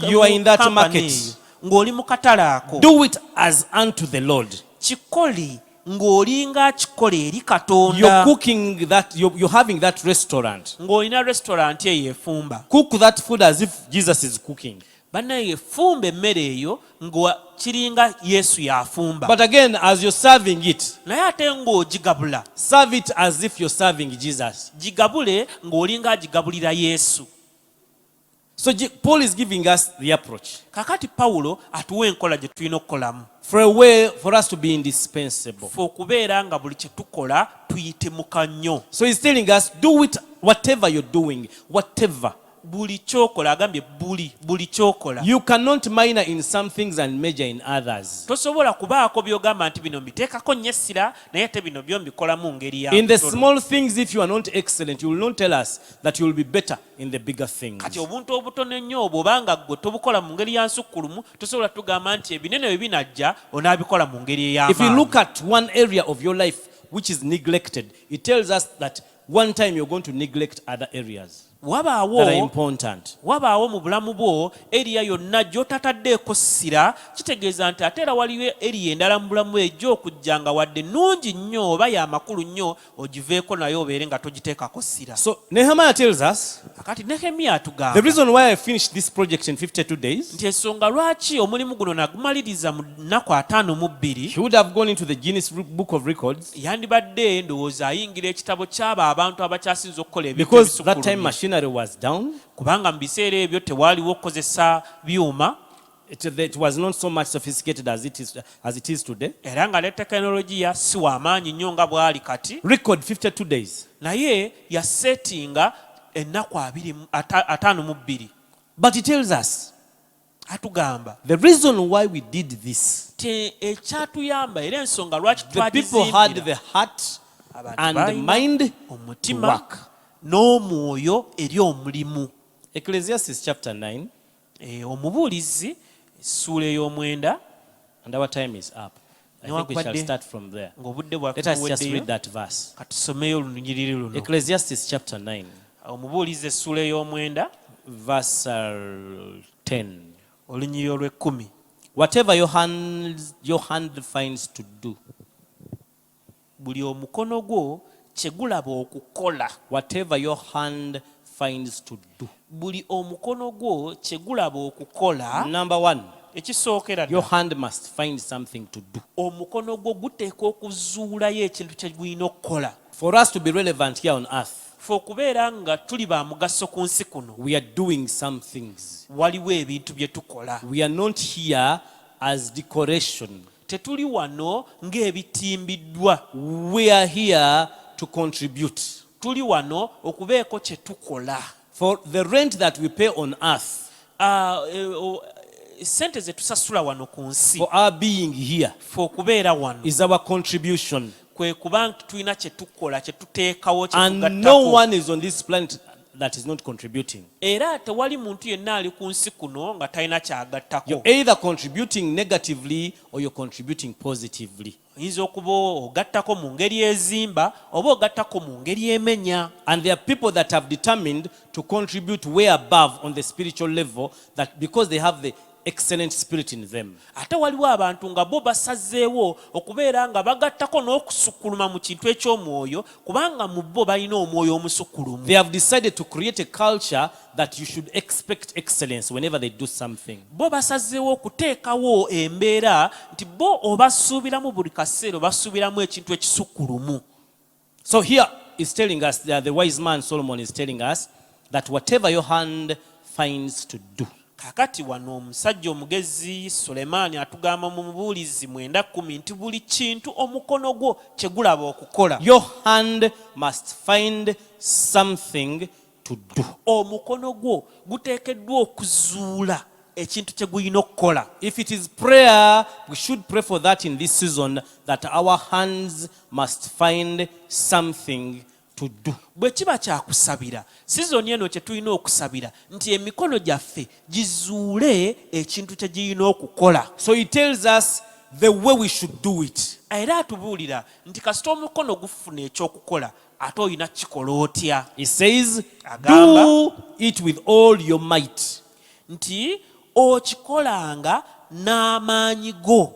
You are in that kampani market. eyo, ng'oli mu katale ako. Do it as unto the Lord. Kikole ng'olinga akikola eri You're Katonda. cooking that, you're having that restaurant. Ng'olina restaurant eyo efumba. Cook that food as if Jesus is cooking. Bannaye efumba emmere eyo nga kiringa Yesu y'afumba. But again, as you're serving it, Naye ate ng'ogigabula, serve it as if you're serving Jesus. gigabule ng'olinga agigabulira Yesu. So Paul is giving us the approach Kakati Pawulo atuwa enkola gye tulina okukolamu. for a way for us to be indispensable. Ffe okubeera nga buli kye tukola tuyitemuka nnyo. So he's telling us, do it whatever you're doing, whatever. Buli kyokola, agambye buli kyokola. You cannot minor in some things and major in others. Tosobola kubaako by'ogamba nti bino mbiteekako nnyo essira naye ate bino byo mbikola mu ngeri ya In the butono. small things, if you are not excellent, you will not tell us that you will be better in the bigger things. Kati obuntu obutono ennyo bw'obanga ggwe tobukola mu ngeri ya nsukkulumu, tosobola tugamba nti ebinene bwe binajja onaabikola mu ngeri If you ey'amaanyi. look at one area of your life which is neglected, it tells us that one time you're going to neglect other areas that are Wabaawo important. mu bulamu bwo eriya yonna gy'otataddeeko ssira, kitegeeza nti ate era waliwo eriya endala mu bulamu egyo okujja nga wadde nnungi nnyo oba ya makulu nnyo ogiveeko naye obeere nga togiteekako ssira. So Nehemiah tells us Kakati Nehemiya the atugamba reason why I finished this project in 52 days, nti ensonga lwaki omulimu guno nagumaliriza mu nnaku 52, he would have gone into the Guinness Book of Records yandibadde ndowooza ayingira ekitabo ky'abo abantu abakyasinza okukola ebintu because that time ebisukkulumu. machinery was down. Kubanga mu biseera ebyo tewaaliwo kukozesa byuma. it was not so much sophisticated as it is today. era nga ne tekinologiya si w'amaanyi nnyo nga bw'ali kati. Record 52 days. Naye yasetinga ennaku 52. But he tells us atugamba the reason why we did this. Ekyatuyamba era ensonga lwaki The people had the heart and the mind to omutima work. n'omwoyo eri omulimu. Ecclesiastes chapter 9. Omubuulizi essuula ey'omwenda. And our time is up. I think we shall start from there. Let us just read that verse. Katusomeyo olunyiriri luno. Ecclesiastes chapter 9. Omubuulizi essuula ey'omwenda verse 10. olunyiriri olw'ekkumi. Whatever your hand finds to do. Buli omukono gwo kye gulaba okukola. Whatever your hand finds to do. Buli omukono gwo kye gulaba okukola. Number 1. Ekisookera your hand must find something to do. Omukono gwo guteekwa okuzuulayo ekintu kye gulina okukola. For us to be relevant here on earth, fe okubeera nga tuli ba mugaso ku nsi kuno, we are doing some things. waliwo ebintu bye tukola. We are not here as decoration. Tetuli wano ng'ebitimbiddwa. We are here to contribute. Tuli wano okubeeko kye tukola. For the rent that we pay on earth, sente ze tusasula wano ku nsi, for our being here, fe okubeera wano, is our contribution. kwe kuba nti tulina kye tukola, kye tuteekawo, kye and tugattako. no one is on this planet that is not contributing. Era tewali muntu yenna ali ku nsi kuno nga talina kyagattako. You're either contributing negatively or you're contributing positively. Oyinza okuba ogattako mu ngeri ezimba oba ogattako mu ngeri emenya. And there are people that have determined to contribute way above on the spiritual level, that because they have the excellent spirit in them. Ate waliwo abantu nga bo basazeewo okubeera nga bagattako n'okusukkuluma mu kintu eky'omwoyo kubanga mu bo balina omwoyo omusukkulumu. They have decided to create a culture that you should expect excellence whenever they do something. Bo basazeewo okuteekawo embeera nti bo obasuubiramu buli kaseera obasuubiramu ekintu ekisukkulumu. So here is telling us, the wise man Solomon is telling us that whatever your hand finds to do. Kakati wano omusajja omugezi Sulemaani atugamba mu Mubuulizi 9:10 nti buli kintu omukono gwo kye gulaba okukola. Your hand must find something to do. Omukono gwo guteekeddwa okuzuula ekintu kye gulina okukola. If it is prayer, we should pray for that in this season, that our hands must find something to do. Bwe kiba kyakusabira, sizoni eno kye tulina okusabira nti emikono gyaffe gizuule ekintu kye girina okukola. So he tells us the way we should do it. Era atubuulira nti kasita omukono gufuna ekyokukola ate olina kikola otya. He says, Agamba, do it with all your might. Nti okikolanga n'amaanyi go.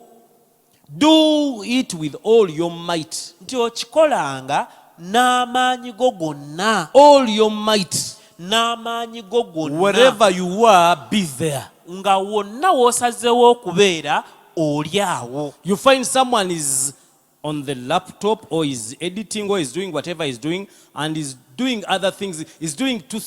Do it with all your might. Nti okikolanga n'amaanyi go gonna. All your might. N'amaanyi go gonna. Wherever you are, be there. Nga wonna w'osazeewo okubeera oli awo. You find someone is on the laptop or is editing or is doing whatever he's doing and is doing other things. He's doing two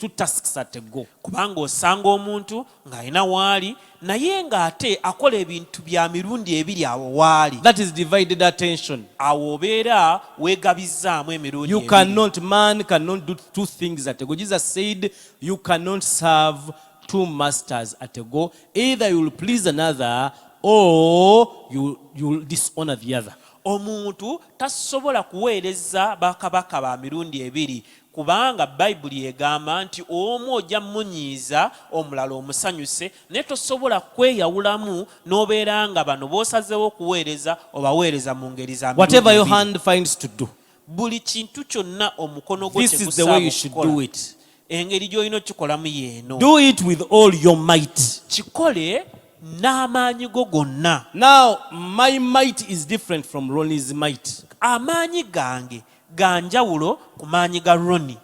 tasks at a go. Kubanga osanga omuntu ng'alina waali naye ng'ate akola ebintu bya mirundi ebiri awo waali. That is divided attention. Awo obeera weegabizzaamu emirundi You ebiri. man cannot do two things at a go. Jesus said you cannot serve two masters at a go. Either you will please another or you will dishonor the other. Omuntu tasobola kuweereza bakabaka ba mirundi ebiri kubanga Bayibuli egamba nti omu ojja munyiiza omulala omusanyuse naye tosobola kweyawulamu n'obeera nga bano b'osazeewo okuweereza obaweereza mu ngeri za mirundi Whatever your ebiri. hand finds to do, Buli kintu kyonna omukono gwo this kye is the way you gusaaba should okukola. do it. Engeri gy'olina okikolamu yeeno. Do it with all your might. Kikole n'amaanyi go gonna. Now, my might is different from Ronnie's might. Amaanyi gange ga njawulo ku maanyi ga Ronnie.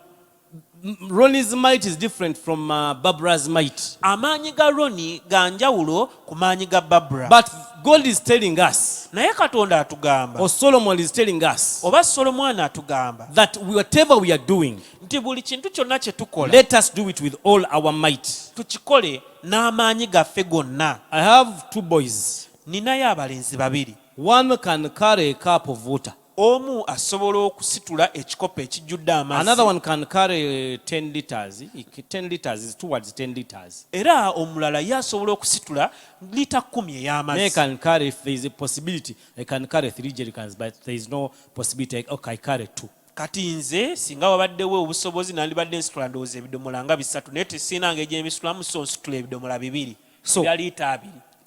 Ronnie's might is different from Barbara's might. Amaanyi ga Ronnie ga njawulo ku maanyi ga Barbara. But God is telling us, Naye Katonda atugamba, or Solomon is telling us, oba Solomoni atugamba, that whatever we are doing, nti buli kintu kyonna kye tukola let us do it with all our might. tukikole n'amaanyi gaffe gonna. I have 2 boys. Ninayo abalenzi babiri. One can carry a cup of water. Omu asobola okusitula ekikopo ekijjudde amazzi. Another one can carry 10 liters. 10 liters is towards 10 liters. Era omulala yasobola okusitula lita 10 ey'amazzi. They can carry, if there is a possibility, I can carry 3 jerrycans, but there is no possibility. Okay, I carry 2. Kati nze singa wabaddewo obusobozi nandibadde nsitula ndowooza ebidomola nga 3 naye tesinanga egy'emisitulamu so nsitula ebidomola 2 bya liita 2.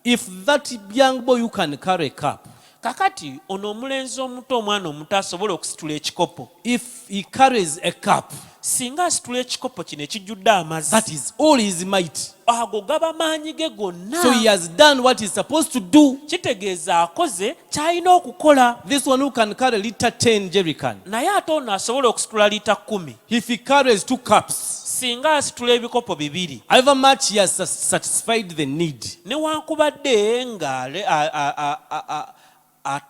If that young boy you can carry a cup, kakati ono omulenzi omuto omwana omuto asobola okusitula ekikopo, if he carries a cup, singa asitula ekikopo kino ekijjudde amazzi, that is all his might. ago gaba maanyi ge gonna. So he has done what he's supposed to do. Kitegeeza akoze ky'alina okukola. This one who can carry liter 10 jerrycan, naye ate ono asobola okusitula liita 10. if he carries 2 cups, singa asitula ebikopo 2, however much he has satisfied the need, newankubadde nga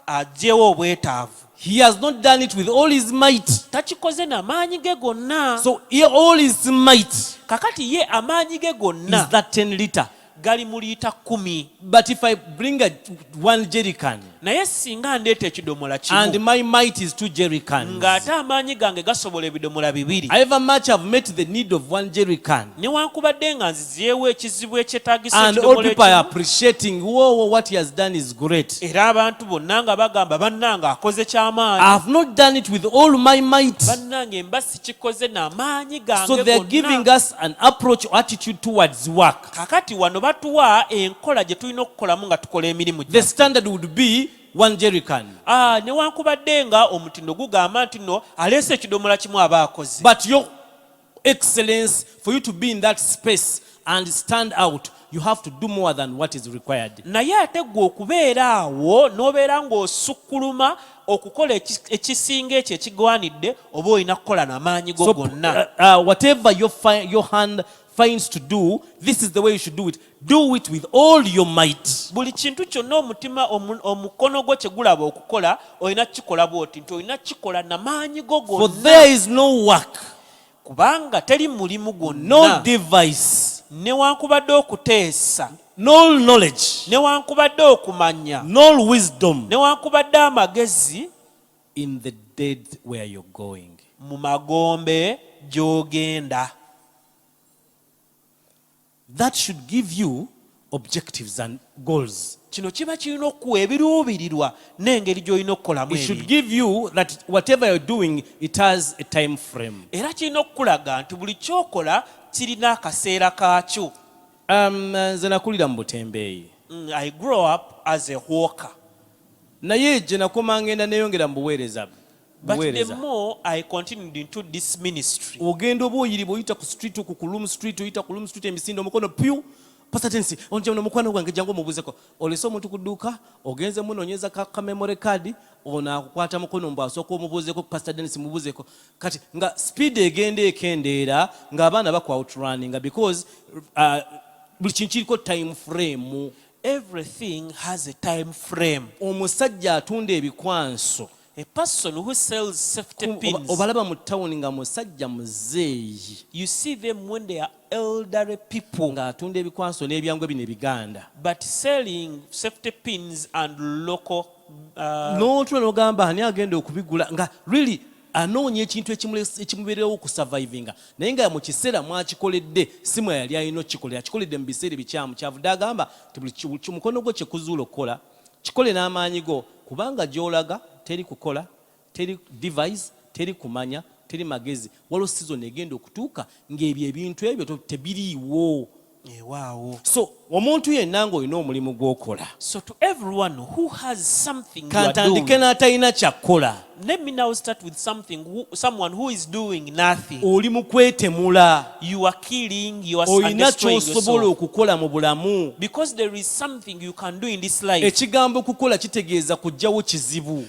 aggyewo obwetaavu, he has not done it with all his might. takikoze n'amaanyi ge gonna. So all his might kakati ye amaanyi ge gonna is that 10 liter. gali mu liita 10. But if I bring 1 jerrycan naye singa ndeeta ekidomola and kimu my might is 2 jerrycans, ng'ate amaanyi gange gasobola ebidomola 2, however much I've met the need of 1 jerrycan, newankubadde nga nzizyewo ekizibu ekyetaagisa and all ekidomola people are ekimu, appreciating, whoa, what he has done is great, era abantu bonna nga bagamba bannange akoze ky'amaanyi, I have not done it with all my might. bannange mba sikikoze n'amaanyi So gange they are giving gonna. us an approach or attitude towards work. kakati wano batuwa enkola gye tulina okukolamu nga tukola emirimu The standard would be 1 jerrycan. newankubadde nga omutindo gugamba nti nno aleese ekidomola kimu aba akoze. But your excellence, for you to be in that space and stand out, you have to do more than what is required. naye ate gwe okubeera awo n'obeera ng'osukkuluma okukola ekisinga ekyo ekigwanidde, oba olina kukola n'amaanyi go So gonna. whatever your hand finds to do, this is the way you should do it. Do it with all your might. buli kintu kyonna omutima omukono gwo kye gulaba okukola olina kukikola bw'oti nti olina kukikola n'amaanyi go For gonna, there is no work, kubanga teri mulimu no gwonna, device, newankubadde okuteesa, no knowledge, newankubadde okumanya, no wisdom newankubadde amagezi in the dead where you're going. mu magombe gy'ogenda. That should give you objectives and goals. Kino kiba kirina okuwa ebiruubirirwa n'engeri gy'olina okukolamu It should ebintu. give you that whatever you're doing, it has a time frame. Era kirina okukulaga nti buli kyokola kirina akaseera kaakyo. Nze nakulira mu Butembeeyi. I grow up as a hawker. Naye gye nakoma ngenda neeyongera mu buweereza. But the more I continued into this ministry, ogenda oba oyiribwa oyita ku street ku Kulum Street, oyita ku Kulum Street emisinde omukono piu, Pastor Denis onje mukwano gwange jangu omubuzeko, olese omuntu ku dduuka ogenze munonyeza ka memory card, ona akukwata mukono mbu asooka omubuzeko Pastor Denis mubuzeko, kati nga speed egenda ekendeera ng'abaana bakwa outrunning because buli kintu kiriko time frame. everything has a time frame. Omusajja atunda ebikwanso, A person who sells safety pins, obalaba mu tawuni nga musajja muzeeyi, you see them when they are elderly people, ng'atunda ebikwanso n'ebyangwe bino ebiganda, but selling safety pins and local n'otula n'ogamba ani agenda okubigula, nga really anoonya ekintu ekimubeerewo okusurvivinga, naye nga mu kiseera mwakikoledde si mwe yali alina okkikolera, akikoledde mu biseera ebikyamu. Kyavudde agamba nti buli mukono gwo kye kuzuula okukola kikole n'amaanyi go, kubanga gy'olaga teri kukola, teri device, teri kumanya, teri magezi, waliwo season egenda okutuuka ng'ebyo ebintu ebyo tebiriiwo. wow. So omuntu yenna ng'olina omulimu gw'okola, So to everyone who has something you are kantandike doing, n'atalina kyakkola, let me now start with someone who is doing nothing. oli mu kwetemula, You are killing, you are olina destroying ky'osobola yourself. okukola mu bulamu. Because there is something you can do in this life. Ekigambo okukola kitegeeza kuggyawo kizibu,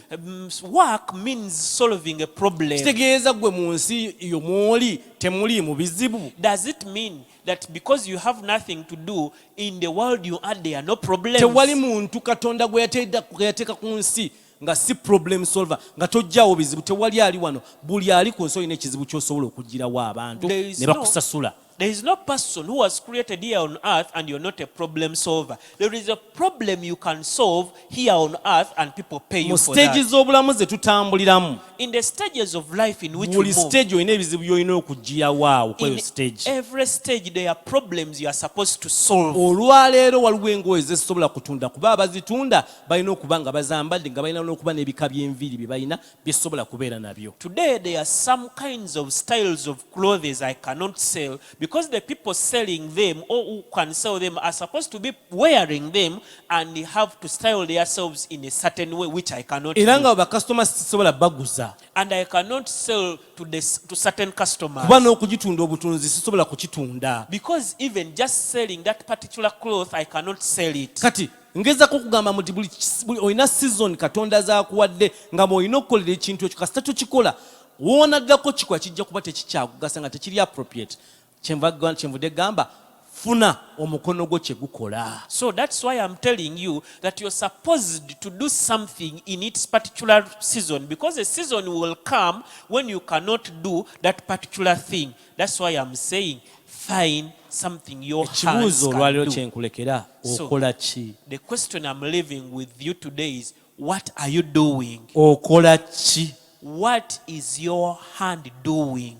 Work means solving a problem. kitegeeza gwe mu nsi yo mw'oli temuli mu bizibu. Does it mean that because you have nothing to do in the world you are, there are no problems? Tewali muntu Katonda gwe yateeka ku nsi nga si problem solver, nga tojjawo bizibu. Tewali ali wano, buli ali ku nsi olina ekizibu ky'osobola okuggirawo abantu There is ne bakusasula. There is no person who was created here on earth and you're not a problem solver. There is a problem you can solve here on earth and people pay you mu for stages that. z'obulamu ze tutambuliramu In the stages of life in which we buli move, stage olina ebizibu by'olina okugirawo awo kweyo in stage. every stage there are problems you are supposed to solve. Olwaleero waliwo engoye zezisobola kutunda kuba abazitunda balina okuba nga bazambadde nga balina n'okuba n'ebika by'enviiri bye balina byesobola kubeera nabyo. Today there are some kinds of styles of clothes I cannot sell because the people selling them or who can sell them are supposed to be wearing them and they have to style themselves in a certain way which I cannot Era do. nga bakasitoma sisobola baguza And I cannot sell to certain customers. kuba n'okugitunda obutunzi sisobola kukitunda. Because even just selling that particular cloth, I cannot sell it. Kati ngezako kugamba muti buli olina season katonda zaakuwadde nga bw'olina okukolera ekintu ekyo kasita tukikola woonaddako kikola kijja kuba tekikyakugasa nga tekiri appropriate. Kyenvudde gamba funa omukono gwo kye gukola. So that's why I'm telling you that you're supposed to do something in its particular season, because a season will come when you cannot do that particular thing. That's why I'm saying find something your hands Ekibuuzo olwaleero can do. kyenkulekera So, okola ki? the question I'm leaving with you today is, what are you doing? Okola ki? What is your hand doing?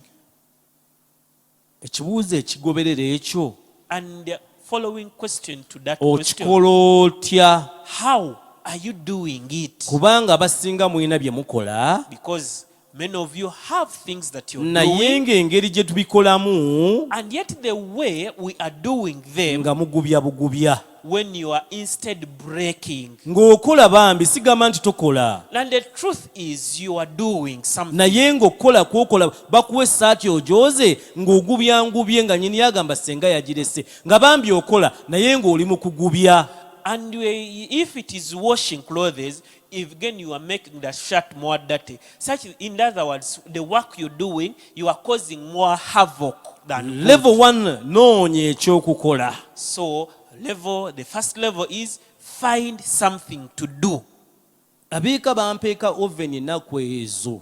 Ekibuuzo ekigoberera ekyo And the following question to that question, okikola otya? how are you doing it? Kubanga abasinga mulina bye mukola Because many of you have things that you're naye doing, ng'engeri gye tubikolamu and yet the way we are doing them, nga mugubya bugubya. when you are instead breaking. Ng'okola bambi sigamba nti tokola. And the truth is you are doing something. Naye ng'okola kwokola bakuwa essaati ogyoze ng'ogubyangubye nga nnyini yagamba senga yagirese nga bambi okola naye ng'oli mu kugubya. And if it is washing clothes, if again you are making the shirt more dirty. Such, in other words, the work you're doing, you are causing more havoc than good. Level 1 noonya ekyokukola. So the first level is find something to do. Abiika bampeeka oven ennaku ezo.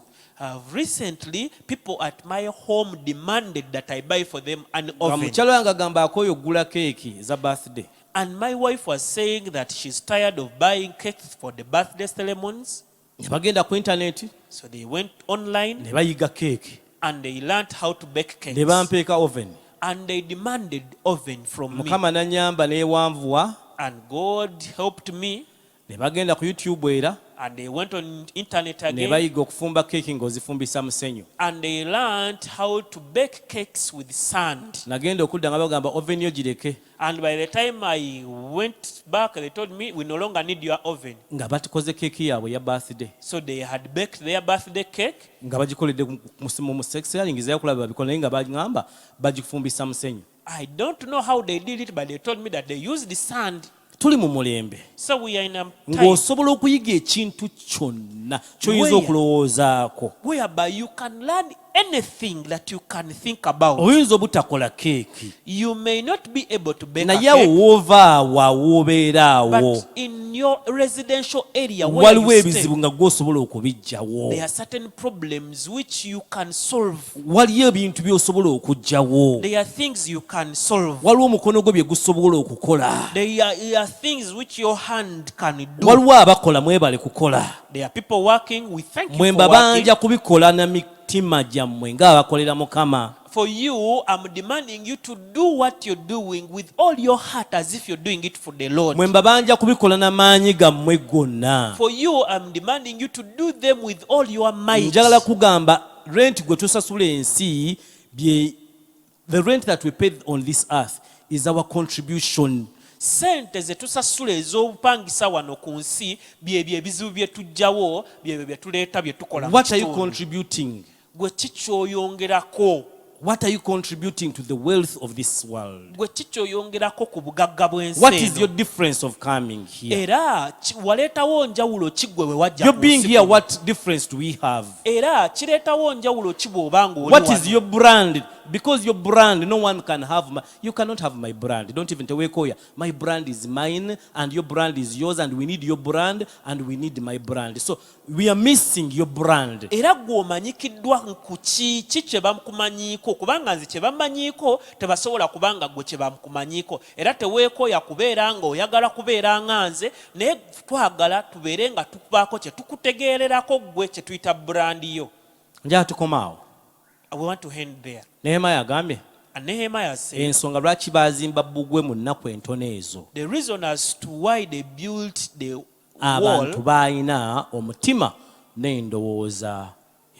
Recently, people at my home demanded that I buy for them an Nga oven. mukyalo yange agamba akooyo ogula keeki za birthday. And my wife was saying that she's tired of buying cakes for the birthday ceremonies. Ne bagenda ku intaneti So they went online ne bayiga keeki and they learned how to bake cakes. ne bampeeka oven. And they demanded oven from me. Mukama n'annyamba n'ewanvuwa And God helped me. ne bagenda ku YouTube era And they went on internet ne again. bayiga okufumba keeki ng'ozifumbisa musenyu. And they learned how to bake cakes with sand. Nagenda okudda nga bagamba oven yo gireke And by the time I went back, they told me, we no longer need your oven. nga batukoze keeki yaabwe ya birthday So they had baked their birthday cake. nga bagikoledde mu sexual ngizayo kulaba babikola naye nga bagamba bagifumbisa musenyu. I don't know how they did it, but they told me that they used the sand. Tuli mu mulembe So we are in a time ng'osobola okuyiga ekintu kyonna ky'oyinza okulowoozaako. whereby you can learn anything that you can think about. Oyinza obutakola keeki You may not be able to bake a naye awo cake, w'ova awo awoobeera awo but in your residential area where waliwo you ebizibu stay, nga gw'osobola okubijjawo. there are certain problems which you can solve. Waliyo ebintu by'osobola okuggyawo. There are things you can solve. Waliwo omukono gwo bye gusobola okukola. There are things which your hand can do. Waliwo abakola mwebale kukola. There are people working. We thank you Mwe for working. mbabanja kubikola na mitima gyammwe ng'abakolera Mukama. For you, I'm demanding you to do what you're doing with all your heart as if you're doing it for the Lord. Mwe mbabanja kubikola n'amaanyi gammwe gonna. For you, I'm demanding you to do them with all your might. Njagala kugamba rent gwe tusasula ensi the rent that we pay on this earth is our contribution. Sente ze tusasula ez'obupangisa wano ku nsi byebyo ebizibu bye tujjawo byebyo bye tuleeta bye tukola mu What are you kitundu. contributing? Gwe kikyoyongerako. What are you contributing to the wealth of this world? Gwe kikyoyongerako ku bugagga bw'ensi What is your eno. difference of coming here? Era waleetawo njawulo ki gwe bwe wajja You're ku being nsi here, kuno? what difference do we have? Era kireetawo njawulo ki bw'oba ng'oli What is wano? your brand because your brand, no one can have you cannot have my brand. Don't even tewekoya. My brand is mine and your brand is yours, and we need your brand and we need my brand. So we are missing your brand. Era gwe omanyikiddwa ku ki kye bamukumanyiiko, kubanga nze kye bamanyiiko tebasobola kubanga gwe kye bamukumanyiiko. Era teweekooya kubeera nga oyagala kubeera nga nze, naye twagala tubeere nga tukubaako kye tukutegeererako gwe kye tuyita brand yo. Njala tukomaawo. We want to end there. Nehemiah agambye And Nehemiah said, ensonga lwaki baazimba bbugwe mu nnaku entono ezo, the reason as to why they built the abantu wall baalina omutima n'endowooza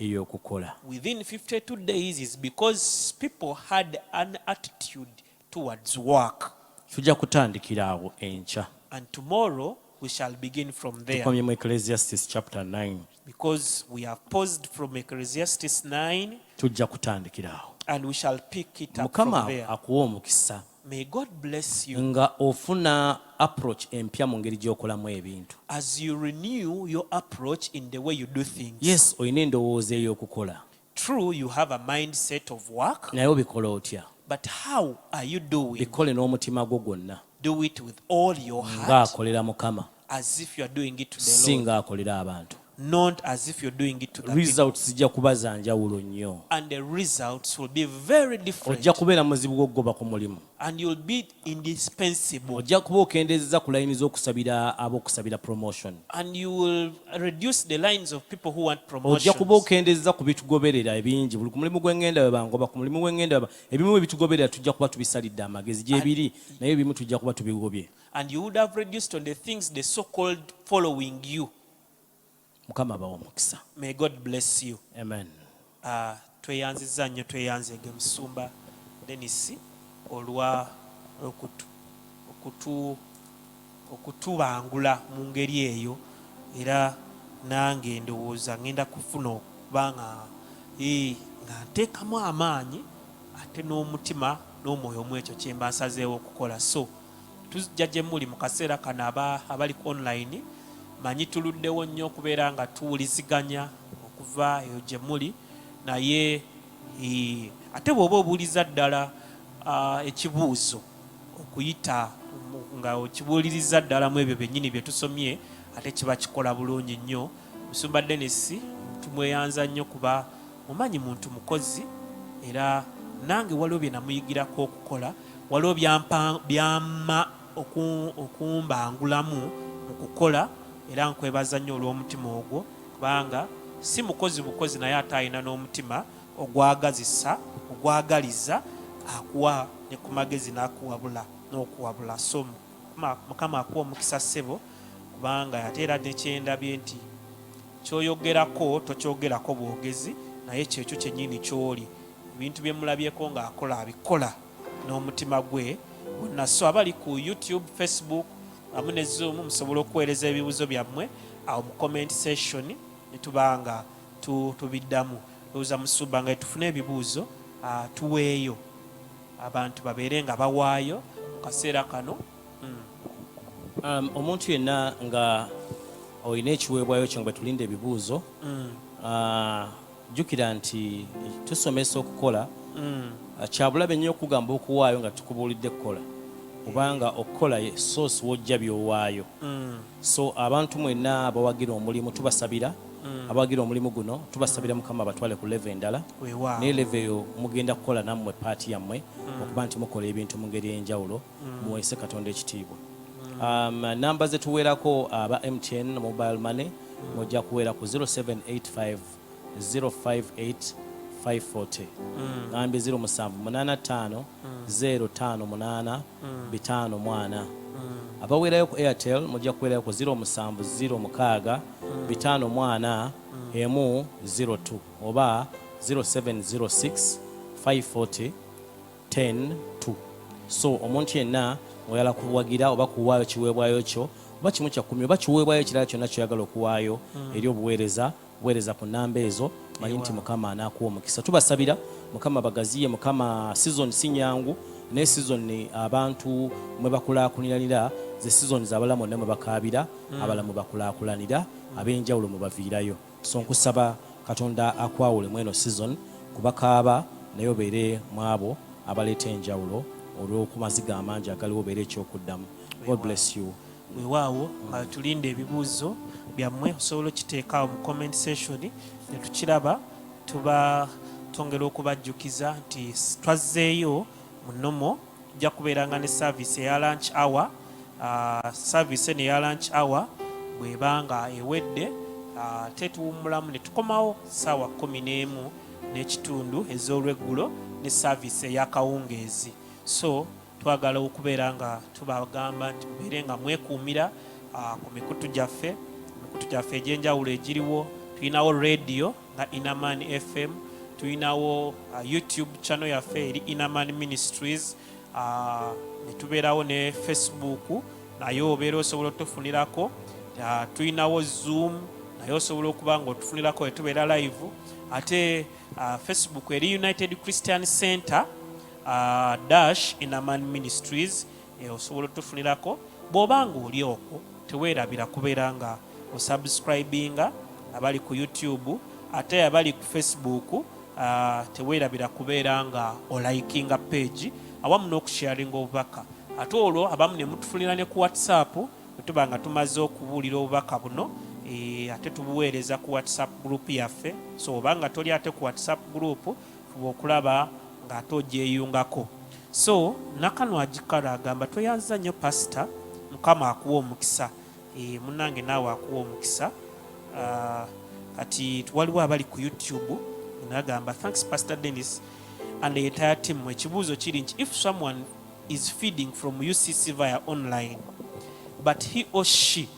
ey'okukola. within 52 days is because people had an attitude towards work. Tujja kutandikira awo enkya. And tomorrow we shall begin from there. Tukomye mu Ecclesiastes chapter 9. Because we have paused from Ecclesiastes 9 Tujja kutandikira awo. and we shall pick it up from Mukama there. akuwa omukisa May God bless you nga ofuna approach empya mu ngeri gy'okolamu ebintu. as you renew your approach in the way you do things. Yes, olina endowooza ey'okukola. True, you have a mindset of work, Naye obikola otya? but how are you doing? Bikole n'omutima gwo gwonna. Do it with all your heart, Ng'akolera Mukama, as if you are doing it to the si Lord, ng'akolera abantu. not as if you're doing it to the people. Results zijja kuba za njawulo nnyo. And the results will be very different. Ojja kubeera muzibu gw'okugoba ku mulimu. And you'll be indispensable. Ojja kuba okendeezeza ku layini z'okusabira ab'okusabira promotion. And you will reduce the lines of people who want Ojja promotions. kuba okendeezeza ku bitugoberera ebingi. Buli ku mulimu gw'engenda bwe bangoba, ku mulimu gw'engenda bwe ebimu ebitugoberera tujja kuba tubisalidde amagezi gy'ebiri, naye ebimu tujja kuba tubigobye. And you would have reduced on the things the so-called following you. Mukama abawa omukisa. May God bless you. Amen. Tweyanziza nnyo, tweyanzege Musumba Denis olwa okutubangula mu ngeri eyo, era nange ndowooza ngenda kufuna okuba nga nteekamu amaanyi ate n'omutima n'omwoyo omwekyo kye mba nsazeewo okukola. So tujja gye muli mu kaseera kano abali online, manyi tuluddewo nnyo okubeera nga tuwuliziganya okuva eyo gye muli, naye ate bw'oba obuuliza ddala ekibuuzo okuyita nga okibuuliriza ddala mu ebyo byennyini bye tusomye, ate kiba kikola bulungi nnyo. Musumba Denis tumweyanza nnyo kuba mumanyi muntu mukozi, era nange waliwo bye namuyigirako okukola, waliwo byamma okumbangulamu mu kukola, era nkwebaza nnyo olw'omutima ogwo, kubanga si mukozi bukozi naye ate alina n'omutima ogwagaliza, akuwa ne ku magezi n'okuwabula. So Mukama akuwa omukisa ssebo, kubanga yateera nekyendabye nti kyoyogerako tokyogerako bwogezi, naye kyekyo kyennyini kyoli. Ebintu bye mulabyeko ng'akola abikola n'omutima gwe gwonna. So abali ku YouTube, Facebook amu ne Zoom musobola okuweereza ebibuuzo byammwe awo mu comment section ne tubanga tubiddamu. Lowooza Musumba nga tufune ebibuuzo tuweeyo, abantu babeere nga bawaayo mu kaseera kano. Omuntu yenna nga olina ekiweebwayo kyo nga tulinde ebibuuzo, jjukira nti tusomesa okukola, kyabulabe nnyo okugamba okuwaayo nga tukubuulidde kukola, kubanga okukola ye source wojja byowaayo. So abantu mwenna abawagira omulimu tubasabira, abawagira omulimu guno tubasabira Mukama batwale ku level endala, ne level eyo mugenda kukola nammwe paati yammwe okuba nti mukola ebintu mu ngeri ey'enjawulo, muweese Katonda ekitiibwa. Namba zetuweerako aba MTN mobile money mujja kuweera ku 0785 058 540, ngambe 0785 058 540. Abaweerayo ku Airtel mujja kuweerayo ku 0706 540 102 oba 0706 540 102. So omuntu yenna oyala kuwagira oba kuwaayo kiweebwayo kyo oba kimu kya kkumi oba kiweebwayo ekirala kyonna kyoyagala okuwaayo eri obuweereza ku nnamba ezo, manyi nti Mukama anaakuwa omukisa. Tubasabira Mukama bagaziye. Mukama season si nyangu, ne season abantu mwe bakulaakulanira, ze season abalamu bonna mwe bakaabira, abalamu bakulaakulanira, ab'enjawulo mwe baviirayo. So nkusaba Katonda akwawule mweno season kubakaaba naye obeere mu abo abaleeta enjawulo olw'okumaziga amangi agaliwo obeere ekyokuddamu. God bless you. Weewaawo nga tulinde ebibuuzo byammwe osobola okiteekaawo mu comment section ne tukiraba tuba twongera okubajjukiza nti twazzeeyo mu Nomo tujja kubeeranga ne service eya lunch hour. Service eno eya lunch hour bw'ebanga ewedde ate tuwummulamu ne tukomawo ssaawa 11 n'ekitundu ez'olweggulo ne service ey'akawungeezi. So twagala okubeera nga tubagamba nti mubeere nga mwekuumira ku mikutu gyaffe egy'enjawulo egiriwo. Tulinawo radio nga Inaman FM, tulinawo YouTube channel yaffe eri Inaman Ministries, ne tubeerawo ne Facebook nayo obeera osobola otufunirako. Tulinawo Zoom naye osobola okuba nga otufunirako etubeera live. Ate Facebook eri United Christian Center dash Inaman Ministries, osobola otufunirako. Bw'obanga oli okwo teweerabira kubeera nga osubscribinga abali ku YouTube, ate abali ku Facebook teweerabira kubeera nga olikinga page awamu n'okusharinga obubaka. Ate olwo abamu ne mutufunira ne ku WhatsApp bwe tuba nga tumaze okubuulira obubaka buno, ate tubuweereza ku WhatsApp group yaffe. So obanga toli ate ku WhatsApp group fuba okulaba ng'ate ogyeyungako. So nakano agikala agamba tweyanza nnyo pastor, Mukama akuwa omukisa. Munnange naawe akuwa omukisa. Kati waliwo abali ku YouTube nagamba thanks Pastor Dennis and the entire team. Ekibuuzo kiri nti if someone is feeding from UCC via online but he or she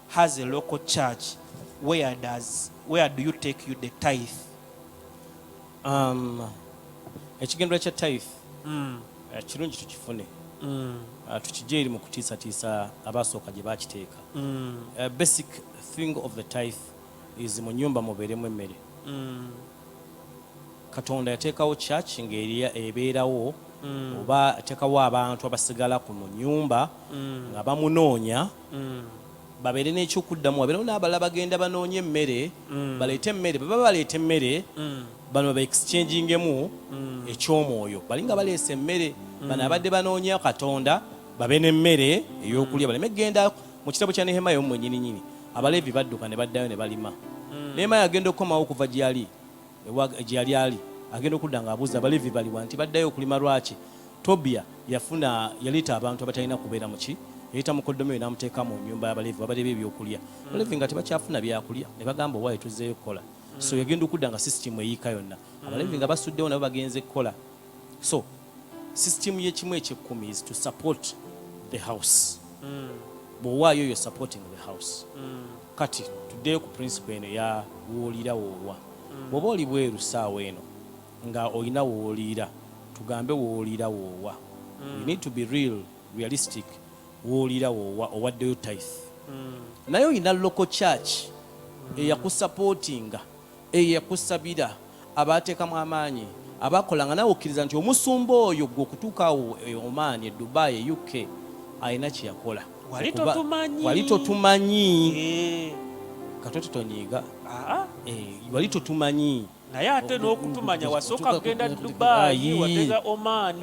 has a local church, where do you take you the tithe? Ekigendera kya tithe kirungi tukifune, tukijje eri mu kutiisatiisa abasooka gye bakiteeka. Basic thing of the tithe is mu nnyumba mubeeremu emmere. Katonda yateekawo church ng'ebeerawo, oba ateekawo abantu abasigala ku mu nnyumba nga bamunoonya babeere n'ekyokuddamu. Wabeerawo n'abalala bagenda banoonya emmere, baleete emmere. Baba baleeta emmere, bano ba exchangingemu ekyomwoyo. Bali nga baleese emmere, bano abadde banoonya Katonda babe n'emmere ey'okulya. Baleme genda mu kitabo kya Nehemiya omwe nnyininyini, Abaleevi badduka ne baddayo ne balima. Nehemiya agenda okukomawo okuva gye yali ali, agenda okudda ng'abuuza Abaleevi baliwa nti baddayo okulima lwaki. Tobiya yaleeta abantu abatalina kubeera mu ki, yaleeta mukoddomeyo n'amuteeka mu nnyumba y'Abaleevi babaleeba ebyokulya. Abaleevi nga tebakyafuna byakulya ne bagamba owaaye tuzzeeyo kukola. So yagenda okudda nga sisitimu eyiika yonna, Abaleevi nga basuddewo nabo bagenze kukola. So sisitimu y'ekimu eky'ekkumi is to support the house. Bw'owaayo you're supporting the house. Kati tuddeyo ku principle eno ya woolira woolwa. Bw'oba oli bweru ssaawa eno nga olina woolira, tugambe woolira woolwa. You need to be realistic. Woolira woolwa, owaddeyo tithe. Naye olina local church eyakusupportinga, eyakusabira, abateekamu amaanyi, abakolanga nawe okkiriza nti omusumba oyo gwe okutuuka awo Oman, Dubai, UK alina kye yakola. Wali totumanyi. Katoto tonyiiga. Wali totumanyi. Naye ate n'okutumanya wasooka kugenda Dubai, watega Oman.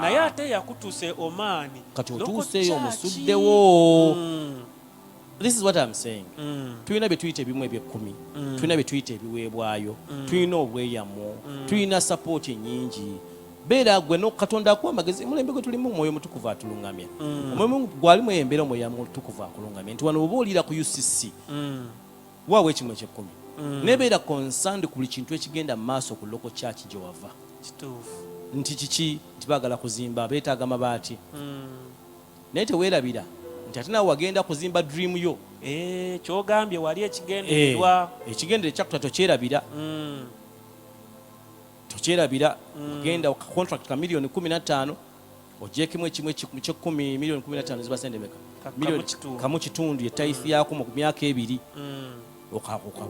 Naye ate yakutuuse Oman. Kati otuuseeyo omusuddewo. This is what I'm saying. Tulina bye tuyita ebimu eby'ekkumi, tulina bye tuyita ebiweebwayo, tulina obweyamo, tulina support nyingi. Beera gwe Katonda akuwa amagezi. Mulembe gwe tulimu Omwoyo Mutukuvu atulungamya. Omwoyo gwalimu embeera Omwoyo Mutukuvu akulungamya nti wano oba oliira ku UCC waawo ekimu eky'ekkumi, nebeera concerned ku buli kintu ekigenda mu maaso ku local church gye wava. Nti kiki, nti baagala kuzimba, beetaaga mabaati. Naye teweerabira nti ate nawe wagenda kuzimba dream yo. Kyogambye wali ekigendererwa. Ekigendere kyakkuta tokyerabira. Tokyerabira. Ogenda contract ka milioni 15, ogyekemu ekimu eky'ekkumi, milioni 15 ziba sente meka? Milioni kamu kitundu ye tithe yaako mu myaka 2.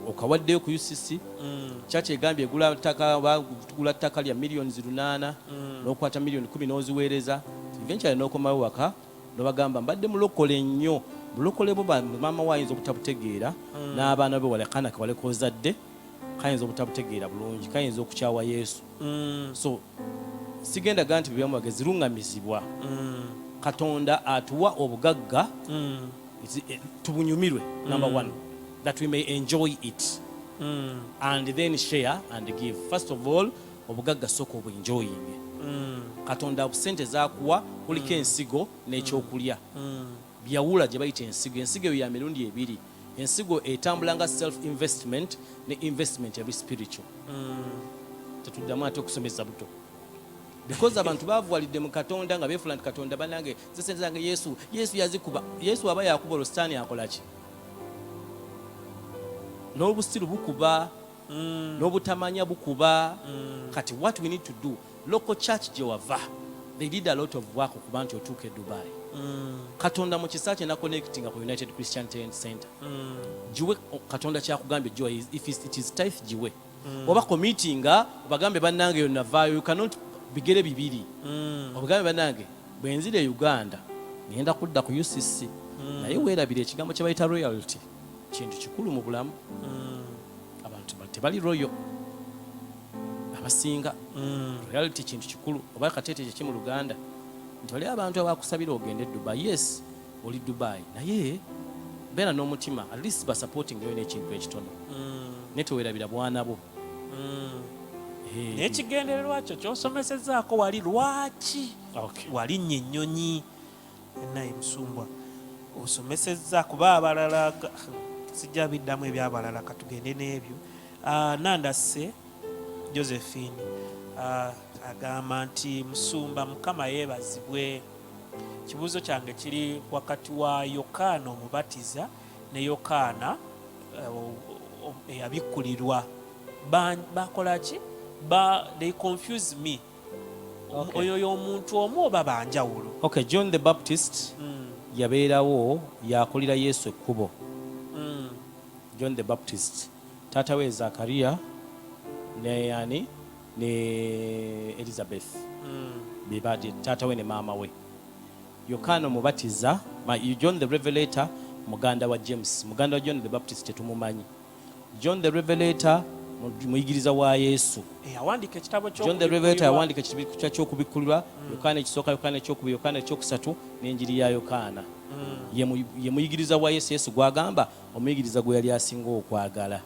Okawaddeyo ku UCC. Church egambye egula ttaka lya milioni 8, n'okwata milioni 10 n'oziweereza. Eventually n'okomawo waka n'obagamba mbadde mulokole nnyo. Bulokole bo maama waayinza obutabutegeera, n'abaana be walekana ke walekozadde kayinza obutabutegeera bulungi, kayinza okukyawa Yesu. So sigenda ganti byamwagezi lungamizibwa. Katonda atuwa obugagga tubunyumirwe, number one, that we may enjoy it and then share and give. First of all, obugagga soko obwenjoying. Katonda obusente zakuwa kuliko ensigo n'ekyokulya byawula gye bayita ensigo. Ensigo eyo ya mirundi ebiri. Ensigo etambulanga self investment ne investment ya spiritual. Tetuddamu ate okusomesa buto, because abantu bavuwalidde mu Katonda nga beefula nti Katonda banange sente zange Yesu yazikuba. Yesu aba yakuba olwo akola ki? N'obusiru bukuba, n'obutamanya bukuba. Kati what we need to do, local church gye wava, they did a lot of work okuba nti otuuka e Dubai. Katonda mu kisa kye na connecting ku United Christian Talent Center. Jiwe Katonda kyakugambye jiwe, if it is tithe jiwe. Oba committing obagambe bannange yonna vaayo, you cannot bigere bibiri. Obagambe bannange bwenzire Uganda ngenda kudda ku UCC naye weerabira ekigambo kye bayita royalty, kintu kikulu mu bulamu. Abantu tebali royal abasinga. Royalty kintu kikulu. Oba kateete kye mu Luganda nti oli abantu abakusabira ogende Dubai. Yes, oli Dubai naye beera n'omutima, at least ba supporting yo n'ekintu ekitono. Netowerabira bwana bo. N'ekigendererwa kyo ky'osomesezzaako wali lwaki? Wali nnyo ennyonyi naye Musumbwa osomesezza kuba abalala sijja biddamu ebyabalala katugende n'ebyo. Nandase Josephine agamba nti Musumba Mukama yeebazibwe. Kibuuzo kyange kiri wakati wa Yokaana omubatiza ne Yokaana eyabikkulirwa. Bakola ki? They confuse me. Oyo y'omuntu omu oba banjawulo? Okay, John the Baptist yabeerawo yakulira Yesu ekkubo. John the Baptist taata we Zakariya ne yani ne Elizabeth bibadde taata we ne maama we. Yokaana omubatiza, John the Revelator muganda wa James, muganda wa John the Baptist tetumumanyi. John the Revelator muyigiriza wa Yesu. Yawandiika ekitabo John the Revelator yawandiika ekitabo ky'okubikkulirwa. Yokaana ekisooka, Yokaana ekyokubiri, Yokaana ekyokusatu n'enjiri ya Yokaana. Ye muyigiriza wa Yesu. Yesu gwagamba omuyigiriza gwe yali asinga okwagala.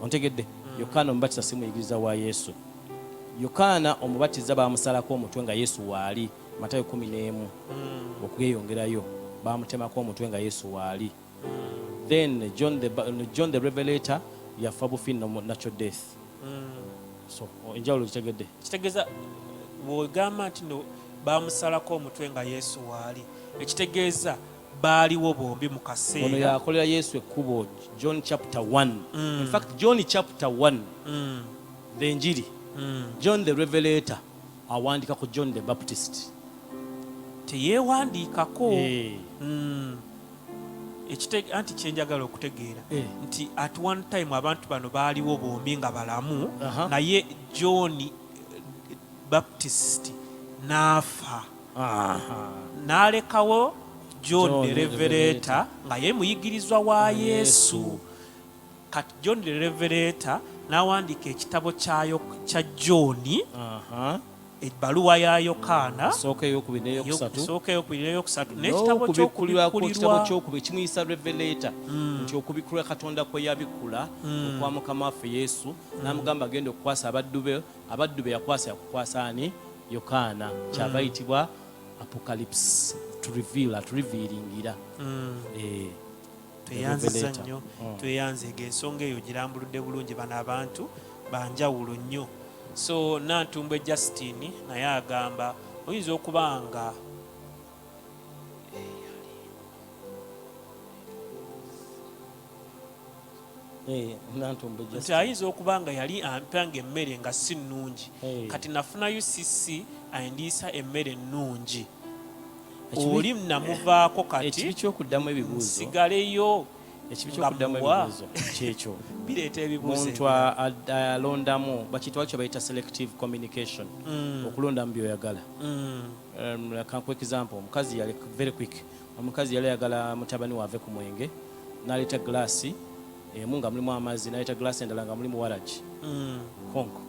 Ontegedde? Yokaana omubatiza si muyigiriza wa Yesu. Yokaana omubatiza bamusalako omutwe nga Yesu waali. Matayo 11 okweyongerayo bamutemako omutwe nga Yesu waali. Then John the Revelator yafa bufi natural death. So enjawulo kitegedde? Kitegeeza bw'ogamba nti no bamusalako omutwe nga Yesu waali, ekitegeeza baaliwo bombi mu kaseera. Ono yakolera Yesu ekkubo. John chapter 1. In fact John chapter 1 the njiri John the Revelator awandika ku John the Baptist. Teyeewandiikako. Anti kyenjagala okutegeera nti at one time abantu bano baaliwo bombi nga balamu, naye John Baptist n'afa. N'alekawo John the Revelator nga ye muyigirizwa wa Yesu. Kati John the Revelator n'awandiika ekitabo kya John, ebbaluwa ya Yokaana, sooka eyokubiri n'eyokusatu, n'ekitabo ky'okubiri kimuyisa Revelator nti okubikkulwa Katonda kwe yabikkula okwa Mukama waffe Yesu. N'amugamba agenda okukwasa abaddu be yakukwasa ani? Yokaana. Kyava yitibwa Apocalypse, to reveal, aturevealingira. Tweyanziza nnyo, tweyanziga ensonga eyo girambuludde bulungi. Bano abantu banjawulo nnyo. So Nantumbwe Justine naye agamba oyinza okuba nga nti ayinza okuba nga yali ampanga emmere nga si nnungi, kati nafuna UCC ayindiisa emmere ennungi. Oli namuvaako kati nsigaleyo. Ekibi ky'okuddamu ebibuuzo kyekyo bireeta ebibuuzo. Omuntu alondamu bakiyita kyo bayita selective communication, okulondamu by'oyagala. Kankuwa example, omukazi yali very quick. Omukazi yali ayagala mutabani waave ku mwenge, n'aleeta glaasi emu nga mulimu amazzi nayita glass endala nga mulimu waragi konko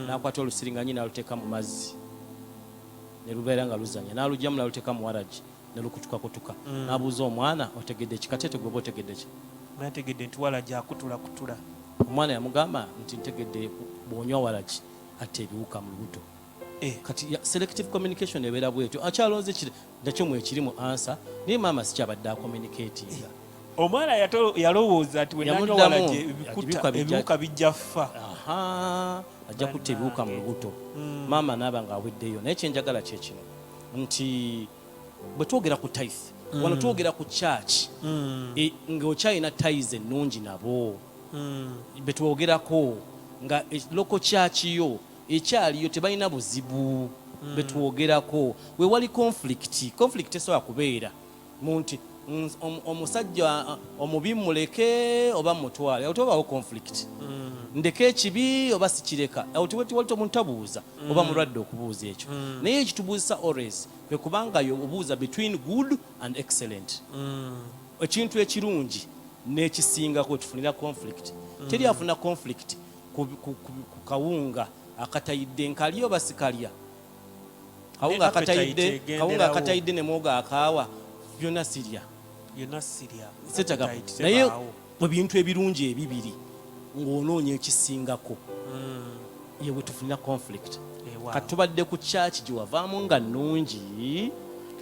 nakwata olusiringanyi naluteeka mu mazzi ne lubeera nga luzanya nalugyamu naluteeka mu waragi ne lukutukakutuka nabuuza omwana otegedde ki katete gwe oba otegedde ki nategedde nti waragi akutulakutula omwana yamugamba nti ntegedde bw'onywa waragi atta ebiwuka mu lubuto kati selective communication ebeera bwetyo akyalonze nakyo mwekiri mu ansa naye maama sikyabadde acommunicatinga omwana yalowooza nti wenanywa waragi ebiwuka bijja ffa ajja kutta ebiwuka mu lubuto maama naaba nga aweddeyo naye kyenjagala kyekino nti bwe twogera ku tithe wano twogera ku church ng'okyalina tithes ennungi nabo betwogerako nga local church yo ekyaliyo tebalina buzibu betwogerako wewali conflict esobola kubeera munti omusajja omubi muleke oba mutwale awo tebaawo conflict ndeke ekibi oba sikireka awo tiwali tomuntabuuza oba mulwadde okubuuza ekyo naye ekitubuuzisa always kwe kubanga yo obuuza between good and excellent ekintu ekirungi n'ekisingako tufunira conflict teri afuna conflict ku kawunga akatayidde nkalya oba sikalya kawunga akatayidde ne mwoga akaawa byonna sirya naye mu bintu ebirungi ebibiri ng'onoonya ekisingako yewe tufunira conflict kati tubadde ku church gye wavaamu nga nnungi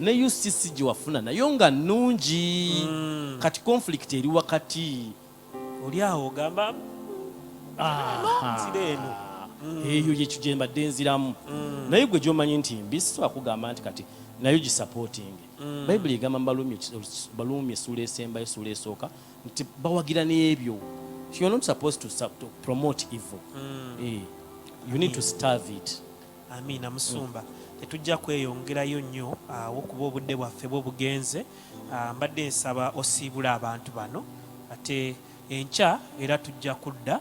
ne UCC gye wafuna nayo nga nnungi kati conflict eri wakati oli awo ogamba nzira eno eyo yekyo gye mbadde nziramu naye gwe gy'omanyi nti mbi sisobola kugamba nti kati nayo gisupporting bayibuli egamba mu Balumi essuula esembayo essuula esooka nti bawagira n'ebyo you're not supposed to promote evil you need to starve it. Amina musumba tetujja kweyongerayo nnyo okuba obudde bwaffe bw'obugenze mbadde nsaba osiibula abantu bano ate enkya era tujja kudda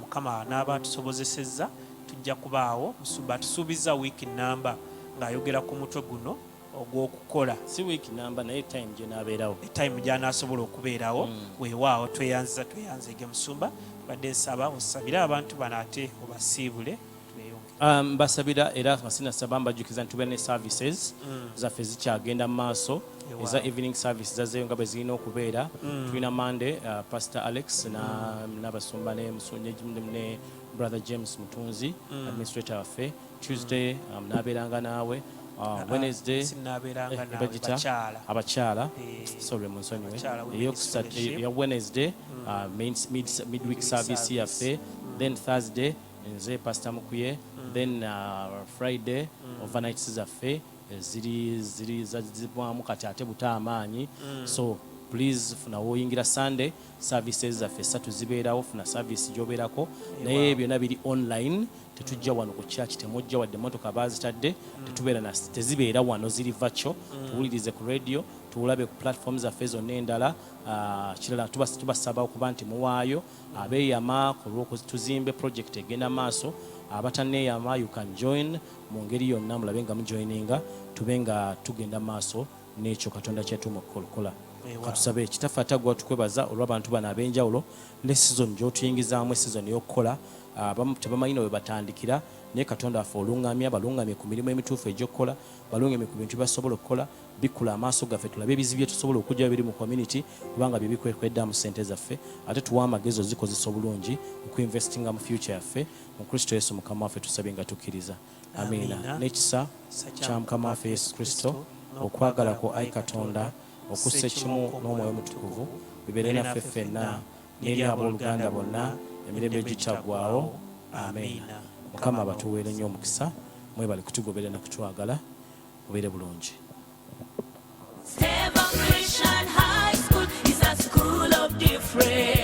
mukama n'aba tusobozesezza tujja kubaawo musumba tusuubiza wiiki namba ng'ayogera ku mutwe guno ogw'okukola si wiiki namba naye time gye naabeerawo time gy'anaasobola okubeerawo weewaawo tweyanzege musumba badde nsaba osabire abantu bano ate obasiibule mbasabira era masinasaba mbajjukiza nti tubeera ne services zaffe zikyagenda mu maaso eza evening service zazeeyo nga bwe zirina okubeera tulina Monday Pastor Alex n'abasumba ne brother James Mutunzi administrator waffe Tuesday naabeeranga naawe Wednesday abakyala sorry munsonyiwe eyo Wednesday midweek service yaffe then Thursday nze Pastor Mukuye then Friday overnight zaffe ziri zazibwamu kati ate buta amaanyi so please funa woyingira Sunday services zaffe esatu zibeerawo funa service gyobeerako naye byonna biri online tetujja wano ku church temujja wadde motoka baazitadde tezibeera wano ziri virtual tuwulirize ku radio tuwulabe ku platforms zaffe zonna endala kirala tubasaba okuba nti muwaayo abeeyama ku lw'okutuzimbe project egenda maaso abatanneeyama you can join mu ngeri yonna mulabe nga mujoininga tube nga tugenda maaso n'ekyo Katonda kyetuma okukola katusabe kitaffe atagwa tukwebaza olw'abantu bano ab'enjawulo ne season gy'otuyingizaamu season y'okukola abamu tebamanyina we batandikira naye Katonda waffe oluŋŋamya balungamye ku mirimu emituufu egy'okukola balungamye ku bintu byasobola okukola bikula amaaso gaffe tulabe ebizibu bye tusobola okujja biri mu community kubanga bye bikweddamu ssente zaffe ate tuwa amagezi ozikozesa obulungi okuinvestinga mu future yaffe mu Kristo Yesu mukama waffe tusabye nga tukkiriza amiina n'ekisa kya mukama waffe Yesu Kristo okwagala ku ayi Katonda okussa ekimu n'omwoyo mutukuvu bibeere naffe ffenna n'eri abooluganda bonna emirembe gitaggwaawo amiina mukama abatuweere nnyo omukisa mwebale kutugoberera na kutwagala mubeere bulungi. Christian High School is a school of difference.